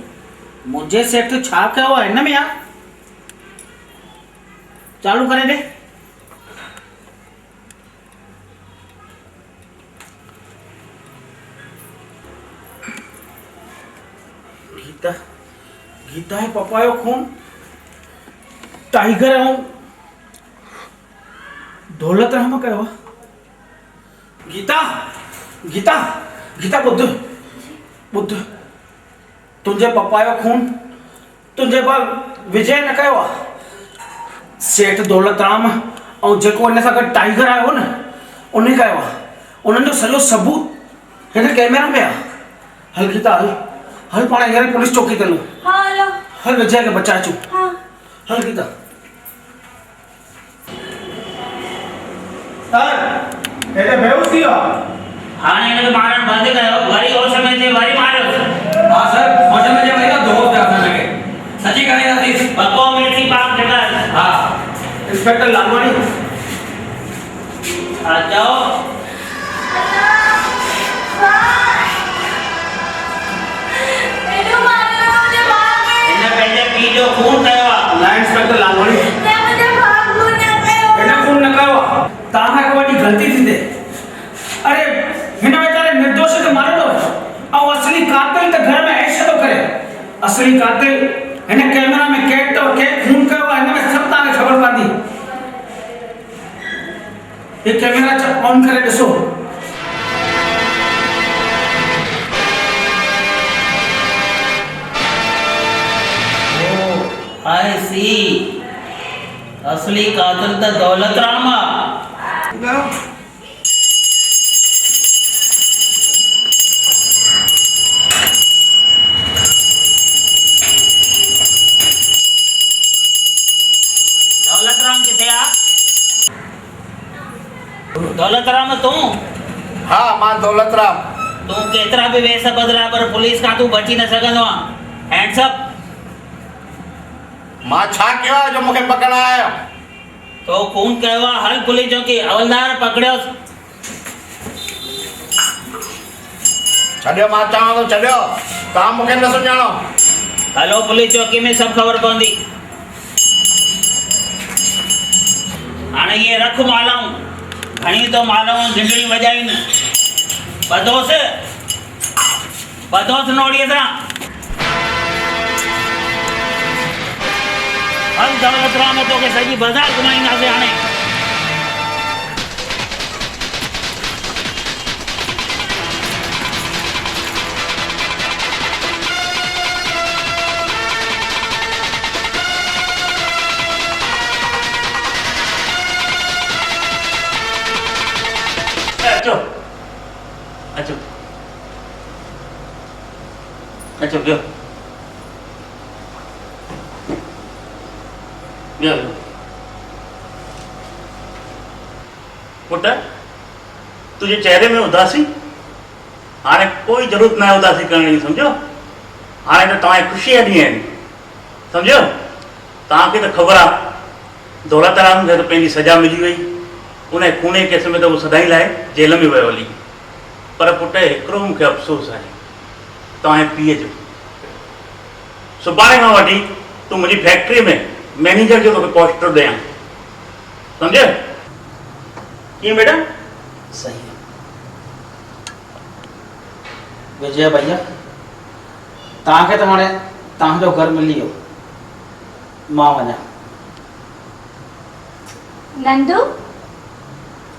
Speaker 5: मुंहिंजे सेठ छा कयो आहे हिन में यार? चालू करे दे। गीता गीता है पप्पा जो खून टाइगर ऐं दौलत राम कयो आहे। गीता गीता गीता ॿुध ॿुध तुंहिंजे पप्पा जो खून तुंहिंजे पर विजय न कयो आहे। सेठ दौलत राम ऐं जेको हिन सां गॾु टाइगर आयो न उन कयो आहे। उन्हनि जो सॼो सबूत हिन कैमरा में आहे। हल गीता हल हल पाण हींअर पुलिस चौकी ते हलूं।
Speaker 14: हाँ हलो।
Speaker 5: हल विजय खे बचाए अचूं।
Speaker 14: हाँ
Speaker 5: हल गीता।
Speaker 2: एॾे बेहोश थी वियो।
Speaker 6: हाणे हिनखे मारण बंदि कयो, वरी होश में अचे वरी मारियो।
Speaker 3: हाँ सर होश में अचे वरी ना दो पिया असां लॻे सची करेंदासीं।
Speaker 6: पको मिर्ची पाक जगह।
Speaker 5: हाँ इंस्पेक्टर लालवानी
Speaker 6: आ जाओ। हिन पंहिंजे पीउ जो खून कयो आहे।
Speaker 5: ना इंस्पेक्टर लालवानी हिन खून न कयो आहे। तव्हां खां वॾी ग़लती थी थिए। अरे हिन वीचारे निर्दोष खे मारे थो ऐं असली कातिल त घर में ऐश थो करे। असली कातिल हिन कैमरा में कैद थो के खून कयो आहे। हिन में सभु तव्हांखे ख़बर पवंदी। ये कैमरा ऑन करे ॾिसो।
Speaker 6: आई सी असली कातिल त दौलत राम आहे। दौलत राम किथे आहे? दौलत राम तूं?
Speaker 2: हाँ मां दौलत राम।
Speaker 6: तूं केतिरा बि वेस बदिला पर पुलिस खां तूं बची न सघंदो आहे। Hands up.
Speaker 2: मां छा कयो आहे जो मूंखे पकड़ आयो?
Speaker 6: तो खून कयो आहे। हल पुलिस चौकी हवलदार पकड़ियोसि।
Speaker 2: छॾियो मां चवां थो छॾियो। तव्हां मूंखे न सुञाणो।
Speaker 6: हलो पुलिस चौकी में सब खबर पवंदी। हाणे ये रख मालाऊं घणी तो मालाऊं घिंडड़ी वजाइन बदोस बदोस नोड़ीअ सां। हल दौलत राम तोखे सॼी बाज़ार घुमाईंदासीं हाणे। अचो अचो अचो बियो बियो पुट तुझे चेहरे में उदासी हाणे कोई जरूरत न आहे उदासी करण जी सम्झो। हाणे त तव्हांजी ख़ुशी ॾींहं आहिनि सम्झो। तव्हांखे त ख़बर आहे दौलत राम खे त पंहिंजी सज़ा मिली वई। उन खूने केस में तो वो सदाई लाइ जेल में वियो हली। पर पुट हिकिड़ो मूंखे अफ़सोस आहे तव्हांजे पीउ जो। सुभाणे खां वठी तूं मुंहिंजी फैक्ट्री में मैनेजर जो तोखे पोस्टर ॾियां सम्झ। कीअं बेटा?
Speaker 5: सही विजय भैया तव्हांखे त हाणे तव्हांजो घर मिली वियो मां वञा।
Speaker 14: नंदू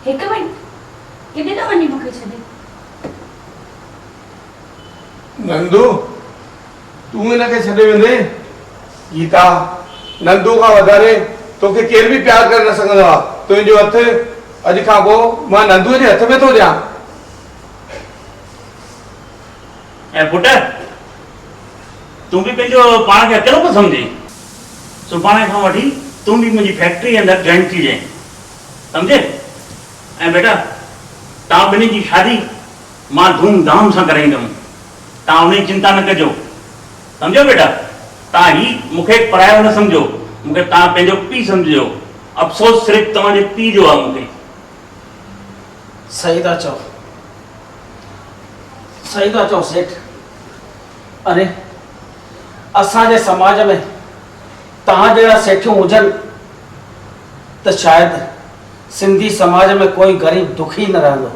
Speaker 14: हिकु मिंट किथे थो वञी मूंखे छॾे?
Speaker 8: नंदू तूं हिनखे छॾे वेंदे? गीता नंदू खां वधारे तोखे केर बि प्यार करे न सघंदो आहे। तुंहिंजो हथ अॼु खां पोइ मां नंदूअ जे हथ में थो ॾियां।
Speaker 6: ऐं पुट तूं बि पंहिंजो पाण खे अकेलो पियो सम्झे। सुभाणे खां वठी तूं बि मुंहिंजी फैक्ट्री अंदरि जॉइन थी जाएं सम्झे। ऐं बेटा तव्हां ॿिन्ही जी शादी मां धूमधाम सां कराईंदुमि। तव्हां उन जी चिंता न कजो सम्झो बेटा। तव्हां ही मूंखे परायो न सम्झो, मूंखे तव्हां पंहिंजो पीउ सम्झो। अफ़सोस सिर्फ़ु तव्हांजे पीउ जो आहे मूंखे।
Speaker 5: सही था चओ, सही था चओ सेठ। अरे असांजे समाज में तव्हां जहिड़ा सेठियूं हुजनि त शायदि सिंधी समाज में कोई ग़रीब दुखी न रहंदो।